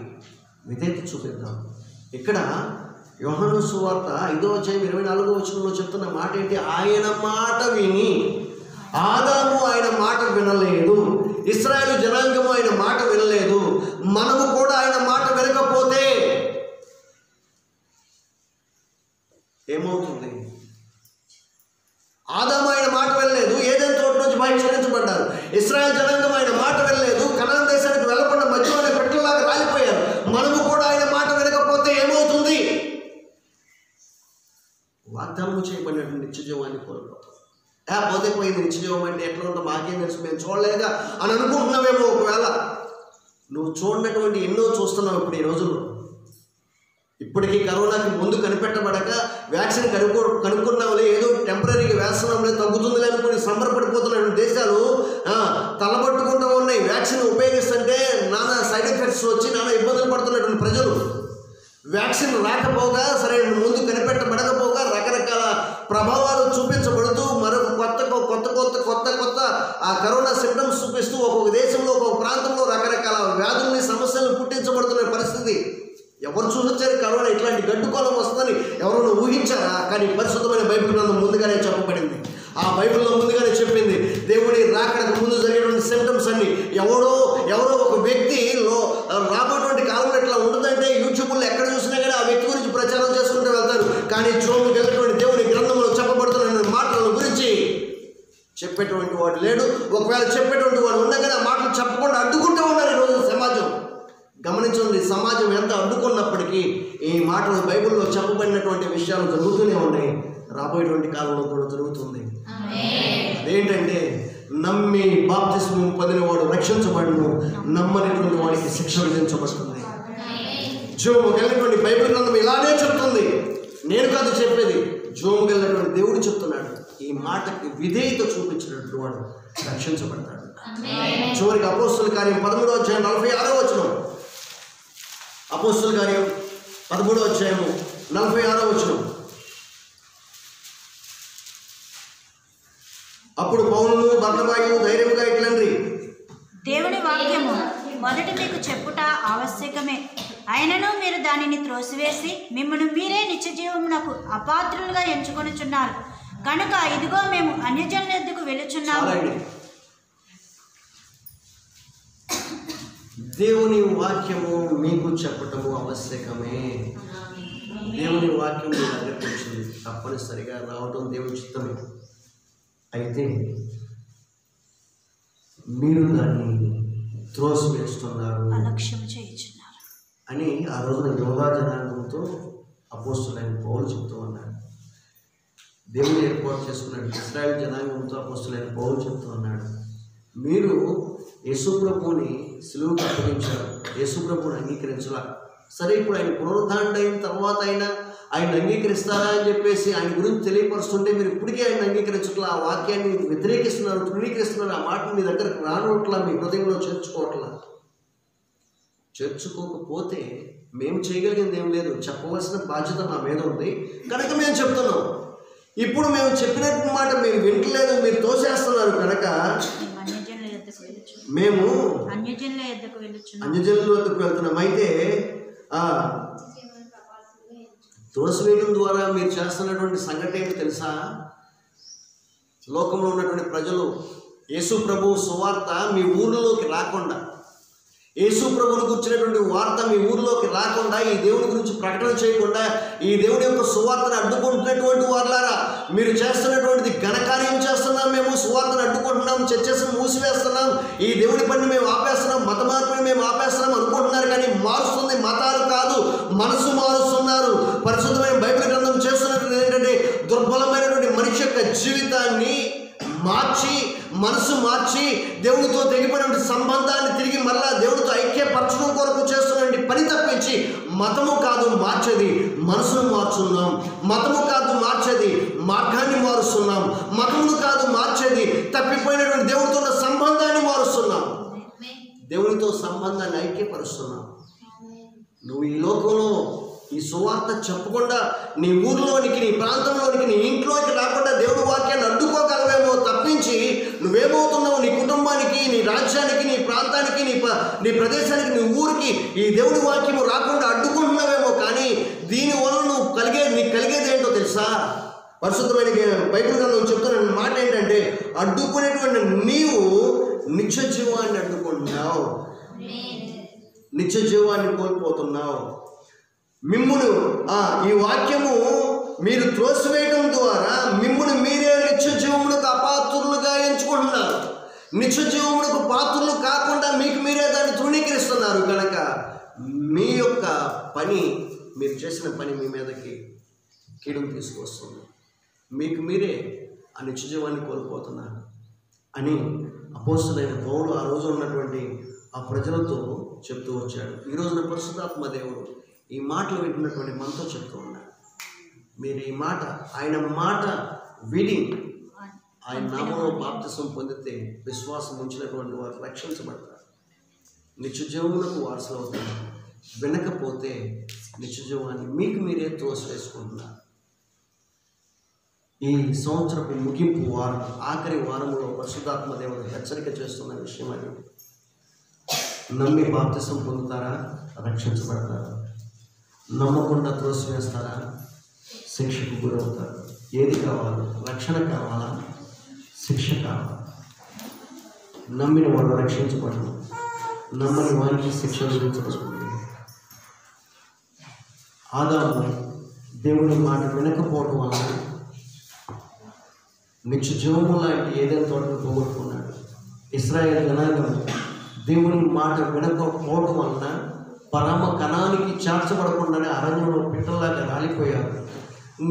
Speaker 1: విధేయత చూపిద్దాం. ఇక్కడ యోహాను సువార్త 5వ అధ్యాయం 24వ వచనంలో చెప్తున్న మాట ఏంటి? ఆయన మాట విని ఆదాము ఆయన మాట వినలేదు, ఇశ్రాయేలు జనాంగము ఆయన మాట వినలేదు. మనము కూడా ఆయన మాట వినకపోతే ఏమవుతుంది? ఆదాము ఆయన మాట వినలేదు, ఏదైనా తోట నుంచి బహిష్కరించబడ్డారు. ఇశ్రాయేలు జనాంగం ఆయన మాట వినలేదు, కనాన్ దేశానికి వెళ్ళకుండా మధ్యలోనే పెట్టలాగా రాలిపోయారు. మనము కూడా ఆయన మాట వినకపోతే ఏమవుతుంది? వాగ్దానం చేయబడినటువంటి నిత్యజీవాన్ని కోల్పోతాం. పోతే పోయింది, నిత్యజీవం అంటే ఎట్లా ఉందో మాకేం తెలుసు, మేము చూడలేదా అని అనుకుంటున్నావేమో. ఒకవేళ నువ్వు చూడనటువంటి ఎన్నో చూస్తున్నావు ఇప్పుడు ఈ రోజుల్లో. ఇప్పటికీ కరోనాకి ముందు కనిపెట్టబడక వ్యాక్సిన్ కనుక్కున్నావులే, ఏదో టెంపరీగా వేస్తున్నాంలే, తగ్గుతుందిలే అనుకుని సంబరపడిపోతున్న దేశాలు తలబట్టుకుంటూ ఉన్నాయి. వ్యాక్సిన్ ఉపయోగిస్తుంటే నానా సైడ్ ఎఫెక్ట్స్ వచ్చి నానా ఇబ్బందులు పడుతున్నటువంటి ప్రజలు. వ్యాక్సిన్ రాకపోగా, సరైన ముందు కనిపెట్టబడకపోగా రకరకాల ప్రభావాలు చూపించబడుతూ మరొక కొత్త ఆ కరోనా సిమ్టమ్స్ చూపిస్తూ ఒక్కొక్క దేశంలో ఒక్కొక్క ప్రాంతంలో రకరకాల వ్యాధుల్ని సమస్యలను పుట్టించబడుతున్న పరిస్థితి. ఎవరు చూసొచ్చారు కరోనా ఇట్లాంటి గడ్డుకోలం వస్తుందని ఎవరైనా ఊహించారా? కానీ పరిశుద్ధమైన బైబిల్ గ్రంథం ముందుగానే చెప్పబడింది. ఆ బైబిల్లో ముందుగానే చెప్పింది దేవుడి రాకడకు ముందు జరిగేటువంటి సిమ్టమ్స్ అన్ని ఎవరో ఒక వ్యక్తిలో రాబోయేటువంటి కాలంలో ఎట్లా ఉంటుందంటే యూట్యూబ్లో ఎక్కడ చూసినా కానీ ఆ వ్యక్తి గురించి ప్రచారం చేసుకుంటూ వెళ్తారు. కానీ జోముకి వెళ్ళినటువంటి దేవుడి గ్రంథంలో చెప్పబడుతున్న మాటల గురించి చెప్పేటువంటి వాడు లేడు. ఒకవేళ చెప్పేటువంటి వాడు ఉన్నా కానీ ఆ మాటలు చెప్పకుండా అడ్డుకుంటూ ఉన్నారు ఈరోజు సమాజం. గమనించండి, సమాజం ఎంత అడ్డుకున్నప్పటికీ ఈ మాటలు బైబిల్లో చెప్పబడినటువంటి విషయాలు జరుగుతూనే ఉన్నాయి. రాబోయేటువంటి కాలంలో కూడా జరుగుతుంది. అదేంటంటే నమ్మి బాప్తిస్మం పొందినవాడు రక్షించబడును, నమ్మనిటువంటి వాడికి శిక్ష విధించబడుతుంది. జోముకి వెళ్ళినటువంటి బైబిల్ గ్రంథం ఇలానే చెప్తుంది. నేను కాదు చెప్పేది, జోముకి వెళ్ళినటువంటి దేవుడు చెప్తున్నాడు. ఈ మాటకి విధేయత చూపించినటువంటి వాడు రక్షించబడతాడు. చివరికి అపోస్తుల కార్యం 13వ అధ్యాయం 46వ వచనం. అపోస్తుల కార్యం 13వ అధ్యాయము 46వ వచనం. అప్పుడు పౌలును బర్నబాయు ధైర్యముగా ఇట్లండ్రి,
Speaker 5: దేవుని వాక్యము మొదట మీకు చెప్పుట ఆవశ్యకమే. అయినను మీరు దానిని త్రోసివేసి మిమ్మల్ని మీరే నిత్యజీవమునకు అపాత్రులుగా ఎంచుకొనుచున్నారు. కనుక ఇదిగో మేము అన్యజనుల యొద్దకు వెలుచున్నాము.
Speaker 1: దేవుని వాక్యము మీకు చెప్పటము ఆవశ్యకమే. దేవుని వాక్యం మీ దగ్గరకు వచ్చింది, తప్పనిసరిగా రావటం దేవుని చిత్తమే. అయితే మీరు దాన్ని త్రోసివేస్తున్నారు,
Speaker 5: అలక్ష్యం చేయుచున్నారు
Speaker 1: అని ఆ రోజున యోధా జనాంగంతో అపోస్తులైన పౌలు చెప్తూ ఉన్నారు. దేవుని ఏర్పాటు చేసుకున్నాడు ఇశ్రాయేల్ జనాంగంతో అపోస్తులైన పౌలు చెప్తూ ఉన్నాడు, మీరు యేసుప్రభుని సిలువకు అప్పగించారు, యేసుప్రభుని అంగీకరించాల. సరే, ఇప్పుడు ఆయన పునరుద్ధారణ అయిన తర్వాత ఆయన అంగీకరిస్తారా అని చెప్పేసి ఆయన గురించి తెలియపరుస్తుంటే మీరు ఇప్పటికీ ఆయన అంగీకరించట్లా, ఆ వాక్యాన్ని వ్యతిరేకిస్తున్నారు, తృణీకరిస్తున్నారు. ఆ మాట మీ దగ్గరకు రానట్లా, మీ హృదయంలో చేర్చుకోవట్లా. చేర్చుకోకపోతే మేము చేయగలిగింది ఏం లేదు, చెప్పవలసిన బాధ్యత మా మీద ఉంది కనుక మేము చెప్తున్నాం. ఇప్పుడు మేము చెప్పిన మాట మీరు వింటలేదు, మీరు తోసేస్తున్నారు కనుక మేము
Speaker 5: అన్యజనుల యొద్దకు
Speaker 1: వెళ్తున్నాం. అయితే త్రోసివేయడం ద్వారా మీరు చేస్తున్నటువంటి సంఘటన ఏంటి తెలుసా? లోకంలో ఉన్నటువంటి ప్రజలు యేసు ప్రభు సువార్త మీ ఊర్లోకి రాకుండా, యేసు ప్రభువుని గురించినటువంటి వార్త మీ ఊర్లోకి రాకుండా, ఈ దేవుని గురించి ప్రకటన చేయకుండా, ఈ దేవుని యొక్క సువార్తను అడ్డుకుంటున్నటువంటి వారులారా, మీరు చేస్తున్నటువంటిది ఘనకార్యం చేస్తున్నాం. మేము సువార్తను అడ్డుకుంటున్నాం, చర్చస్ను మూసివేస్తున్నాం, ఈ దేవుని పని మేము ఆపేస్తున్నాం, మత మార్పుని మేము ఆపేస్తున్నాం అనుకుంటున్నారు. కానీ మారుస్తుంది మతాలు కాదు, మనసు మారుస్తున్నారు. పరిశుద్ధమైన బైబిల్ గ్రంథం చేస్తున్నటువంటి ఏంటంటే దుర్బలమైనటువంటి మనిషి యొక్క జీవితాన్ని మార్చి, మనసు మార్చి, దేవుడితో తెగిపోయిన సంబంధాన్ని తిరిగి మళ్ళా దేవుడితో ఐక్యపరచడం కొరకు చేస్తున్న పని తప్పించి మతము కాదు మార్చేది, మనసును మార్చున్నాం. మతము కాదు మార్చేది, మార్గాన్ని మారుస్తున్నాం. మతమును కాదు మార్చేది, తప్పిపోయినటువంటి దేవుడితో ఉన్న సంబంధాన్ని మారుస్తున్నాం. దేవుడితో సంబంధాన్ని ఐక్యపరుస్తున్నాం. నువ్వు ఈ లోకంలో ఈ సువార్త చెప్పకుండా నీ ఊర్లోనికి, నీ ప్రాంతంలోనికి, నీ ఇంట్లోకి రాకుండా దేవుడి వాక్యాన్ని అడ్డుకోగలవేమో తప్పించి నువ్వేమవుతున్నావు? నీ కుటుంబానికి, నీ రాజ్యానికి, నీ ప్రాంతానికి, నీ ప్రదేశానికి, నీ ఊరికి ఈ దేవుడి వాక్యము రాకుండా అడ్డుకుంటున్నావేమో. కానీ దీనివల్ల నీకు కలిగేది ఏంటో తెలుసా? పరిశుద్ధమైన బైబిల్ గ్రంథం చెప్తున్న మాట ఏంటంటే అడ్డుకునేటువంటి నీవు నిత్య జీవాన్ని అడ్డుకుంటున్నావు, నిత్య జీవాన్ని కోల్పోతున్నావు. మిమ్మును ఈ వాక్యము మీరు త్రోసివేయడం ద్వారా మిమ్మును మీరే నిత్య జీవములకు అపాత్రులుగా ఎంచుకుంటున్నారు. నిత్య జీవములకు పాత్రులు కాకుండా మీకు మీరే దాన్ని తృణీకరిస్తున్నారు. కనుక మీ యొక్క పని, మీరు చేసిన పని మీ మీదకి కీడును తీసుకొస్తుంది. మీకు మీరే ఆ నిత్య జీవాన్ని కోల్పోతున్నారు అని అపోస్తలుడైన పౌలు ఆ రోజు ఉన్నటువంటి ఆ ప్రజలతో చెప్తూ వచ్చాడు. ఈ రోజున పరిశుద్ధాత్మ దేవుడు ఈ మాటలు వింటున్నటువంటి మనతో చెప్తూ ఉన్నారు. మీరు ఈ మాట, ఆయన మాట విని ఆయన నామములో బాప్తిసం పొందితే విశ్వాసం ఉంచినటువంటి వారు రక్షించబడతారు, నిత్య జీవములకు వారసులు అవుతారు. వినకపోతే నిత్య జీవాన్ని మీకు మీరే తోసివేసుకుంటున్నారు. ఈ సంవత్సరపు ముగింపు వారం, ఆఖరి వారంలో పరిశుద్ధాత్మ దేవుడు హెచ్చరిక చేస్తున్న విషయం అది. నమ్మి బాప్తిసం పొందుతారా, రక్షించబడతారా? నమ్మకుండా త్రోసివేస్తారా? శిక్షకు గురవుతారు. ఏది కావాలి? రక్షణ కావాలా? శిక్ష కావాలా? నమ్మిన వాళ్ళు రక్షించబడరు, నమ్మని వారికి శిక్ష విధించబడుతుంది. ఆదాము దేవుని మాట వినకపోవడం వలన నిత్య జీవము లాంటి ఏదైనా తోటను పోగొట్టుకున్నాడు. ఇశ్రాయేలు జనాంగం దేవుని మాట వినకపోవడం వలన పరమ కణానికి చేర్చబడకుండానే అరణ్యంలో పిట్టల్లాగా రాలిపోయారు.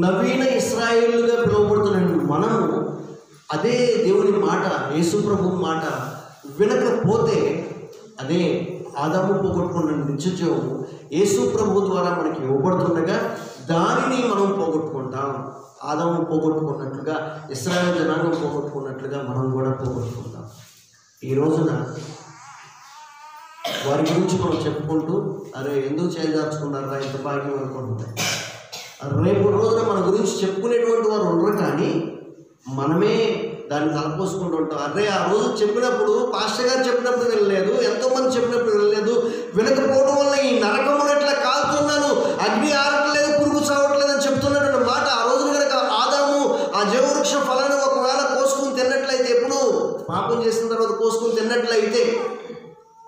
Speaker 1: నవీన ఇశ్రాయేలుగా పిలువబడుతున్న మనము అదే దేవుని మాట, యేసు ప్రభు మాట వినకపోతే అదే ఆదాము పోగొట్టుకున్న నిత్యజీవము యేసు ప్రభు ద్వారా మనకి ఇవ్వబడుతుండగా దానిని మనం పోగొట్టుకుంటాం. ఆదాము పోగొట్టుకున్నట్లుగా, ఇశ్రాయేలు జనాంగం పోగొట్టుకున్నట్లుగా మనం కూడా పోగొట్టుకుంటాం. ఈ రోజున వారి గురించి మనం చెప్పుకుంటూ అరే ఎందుకు చేయదార్చుకున్నారా ఇంత భాగ్యం అనుకుంటున్నాం. రేపు రోజున మన గురించి చెప్పుకునేటువంటి వారు ఉండరు, కానీ మనమే దాన్ని తలపోసుకుంటూ ఉంటాం. అరే ఆ రోజు చెప్పినప్పుడు పాస్టర్ గారు చెప్పినప్పుడు వెళ్ళలేదు, ఎంతోమంది చెప్పినప్పుడు వెళ్ళలేదు, వినకపోవడం వల్ల ఈ నరకమును ఎట్లా కాలుతున్నాను, అగ్ని ఆరట్లేదు, పురుగు చావట్లేదు అని చెప్తున్నటువంటి మాట ఆ రోజు కనుక ఆదాము ఆ జీవవృక్ష ఫలాన్ని ఒకవేళ కోసుకుని తిన్నట్లయితే, ఎప్పుడు పాపం చేసిన తర్వాత కోసుకుని తిన్నట్లయితే,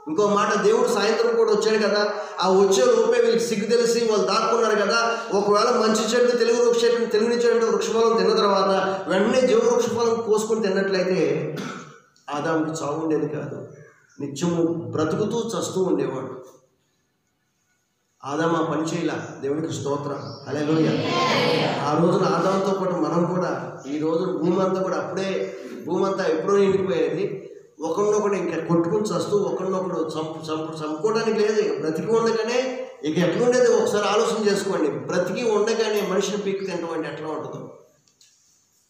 Speaker 1: ఇంకో మాట దేవుడు సాయంత్రం కూడా వచ్చాడు కదా, ఆ వచ్చే లోపే వీళ్ళకి సిగ్గు తెలిసి వాళ్ళు దాక్కున్నారు కదా, ఒకవేళ మంచి చెట్టు తెలివినిచ్చేటువంటి వృక్షఫలం తిన్న తర్వాత వెంటనే జీవవృక్షఫలం కోసుకుని తిన్నట్లయితే ఆదాముకి చావు ఉండేది కాదు, నిత్యము బ్రతుకుతూ చస్తూ ఉండేవాడు. ఆదాము ఆ పని చేయలే, దేవునికి స్తోత్రం, హల్లెలూయా. ఆ రోజున ఆదాముతో పాటు మనం కూడా ఈ రోజు భూమి అంతా కూడా భూమి అంతా ఎప్పుడో నిండిపోయేది, ఒకరినొకడు ఇంకా కొట్టుకుని చస్తూ ఒకరినొకడు చంపుకోవడానికి లేదు. ఇక బ్రతికి ఉండగానే ఇక ఎట్లుండేది ఒకసారి ఆలోచన చేసుకోండి. బ్రతికి ఉండగానే మనిషిని పీక్కు తింటామంటే ఎట్లా ఉంటుందో,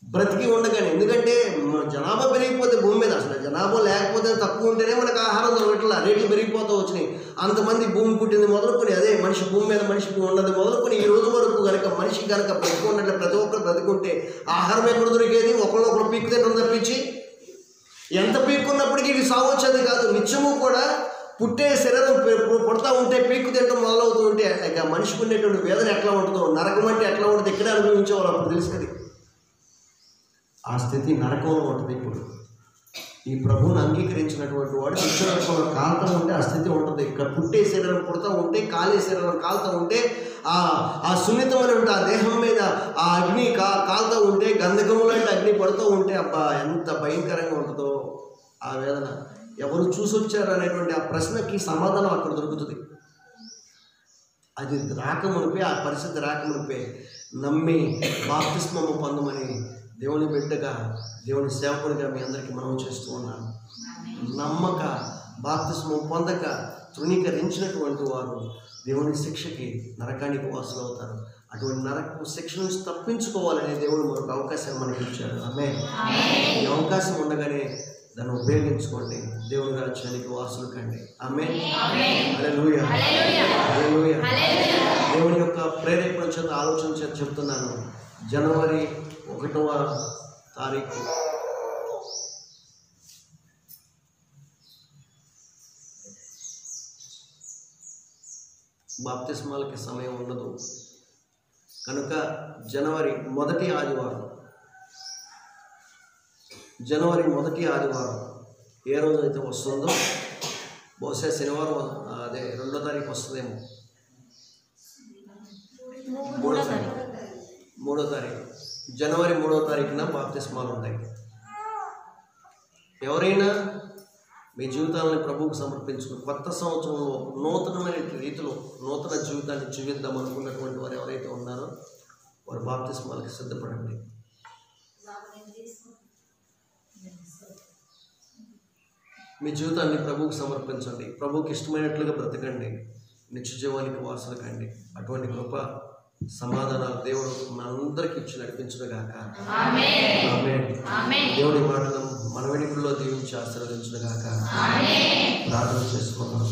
Speaker 1: బ్రతికి ఉండగానే. ఎందుకంటే జనాభా పెరిగిపోతే భూమి మీద, అసలు జనాభా లేకపోతే తక్కువ ఉంటేనే మనకు ఆహారం దొరకట్లా, రేట్లు పెరిగిపోతూ వచ్చినాయి. అంతమంది భూమి పుట్టింది మొదలుకొని, అదే మనిషి భూమి మీద మనిషి ఉన్నది మొదలుకొని ఈ రోజు వరకు కనుక మనిషి కనుక బ్రతికి ఉన్నట్లే ప్రతి ఒక్కరు బ్రతికుంటే ఆహారం ఎక్కడ దొరికేది? ఒకరినొకరు పీక్కు తింటాం తప్పించి ఎంత పీక్కున్నప్పటికీ ఇది సాగు వచ్చేది కాదు. నిత్యము కూడా పుట్టే శరీరం పుడతా ఉంటే పీక్కు తింటం మొదలవుతూ ఉంటే ఇక మనిషికి ఉండేటువంటి వేదన ఎట్లా ఉంటుందో, నరకం అంటే ఎట్లా ఉంటుంది ఇక్కడే అనుభవించేవాళ్ళు అప్పుడు తెలిసేది. ఆ స్థితి నరకంలో ఉంటుంది. ఇప్పుడు ఈ ప్రభువుని అంగీకరించినటువంటి వాడు నిత్యనరకంలో కాలుతూ ఉంటే ఆ స్థితి ఉంటుంది. ఇక్కడ పుట్టే శరీరం పుడతా ఉంటే, కాలే శరీరం కాలుతూ ఉంటే, ఆ సున్నితమైన ఆ దేహం మీద ఆ అగ్ని కాలుతూ ఉంటే, గంధకము లాంటి అగ్ని పడుతూ ఉంటే అబ్బా ఎంత భయంకరంగా ఉంటుందో ఆ వేదన. ఎవరు చూసొచ్చారు అనేటువంటి ఆ ప్రశ్నకి సమాధానం అక్కడ దొరుకుతుంది. అది రాకమునిపే, ఆ పరిస్థితి రాకమునిపే నమ్మి బాప్తిస్మము పొందమని దేవుని బిడ్డగా, దేవుని సేవకుడిగా మీ అందరికీ మనం చేస్తూ ఉన్నాను. నమ్మక బాప్తిస్మం పొందక తృణీకరించినటువంటి వారు దేవుని శిక్షకి, నరకానికి వాసులు అవుతారు. అటువంటి నరకపు శిక్ష నుంచి తప్పించుకోవాలనే దేవుడు మరొక అవకాశాన్ని మనకి ఇచ్చాడు. ఆమేన్. ఈ అవకాశం ఉండగానే దాన్ని ఉపయోగించుకోండి, దేవుని రాజ్యానికి వాసులు కండి. ఆమేన్. హల్లెలూయా, హల్లెలూయా. దేవుని యొక్క ప్రేరేపణ చేత, ఆలోచన చేత చెప్తున్నాను. జనవరి 1వ తారీఖు బాప్తిస్మాలకి సమయం ఉండదు కనుక జనవరి మొదటి ఆదివారం ఏ రోజైతే వస్తుందో, బహుశా శనివారం, అదే 2వ తారీఖు వస్తుందేమో, 3వ తారీఖు జనవరి 3వ తారీఖున బాప్తిస్మాలు ఉంటాయి. ఎవరైనా మీ జీవితాలను ప్రభువుకు సమర్పించుకుని కొత్త సంవత్సరంలో నూతనమైన రీతిలో నూతన జీవితాన్ని జీవిద్దాం అనుకున్నటువంటి వారు ఎవరైతే ఉన్నారో వారు బాప్తిస్మాలకి సిద్ధపడండి. మీ జీవితాన్ని ప్రభువుకు సమర్పించండి, ప్రభువుకి ఇష్టమైనట్లుగా బ్రతకండి, నిత్య జీవానికి వారసులు కండి. అటువంటి కృప, సమాధానాలు దేవుడు మనందరికీ ఇచ్చి నడిపించునుగాక. ఆమేన్. దేవుడి మాటలను మన వెనుకల్లో దీవించి ఆశీర్వదించునుగాక. ప్రార్థన చేసుకున్నాం.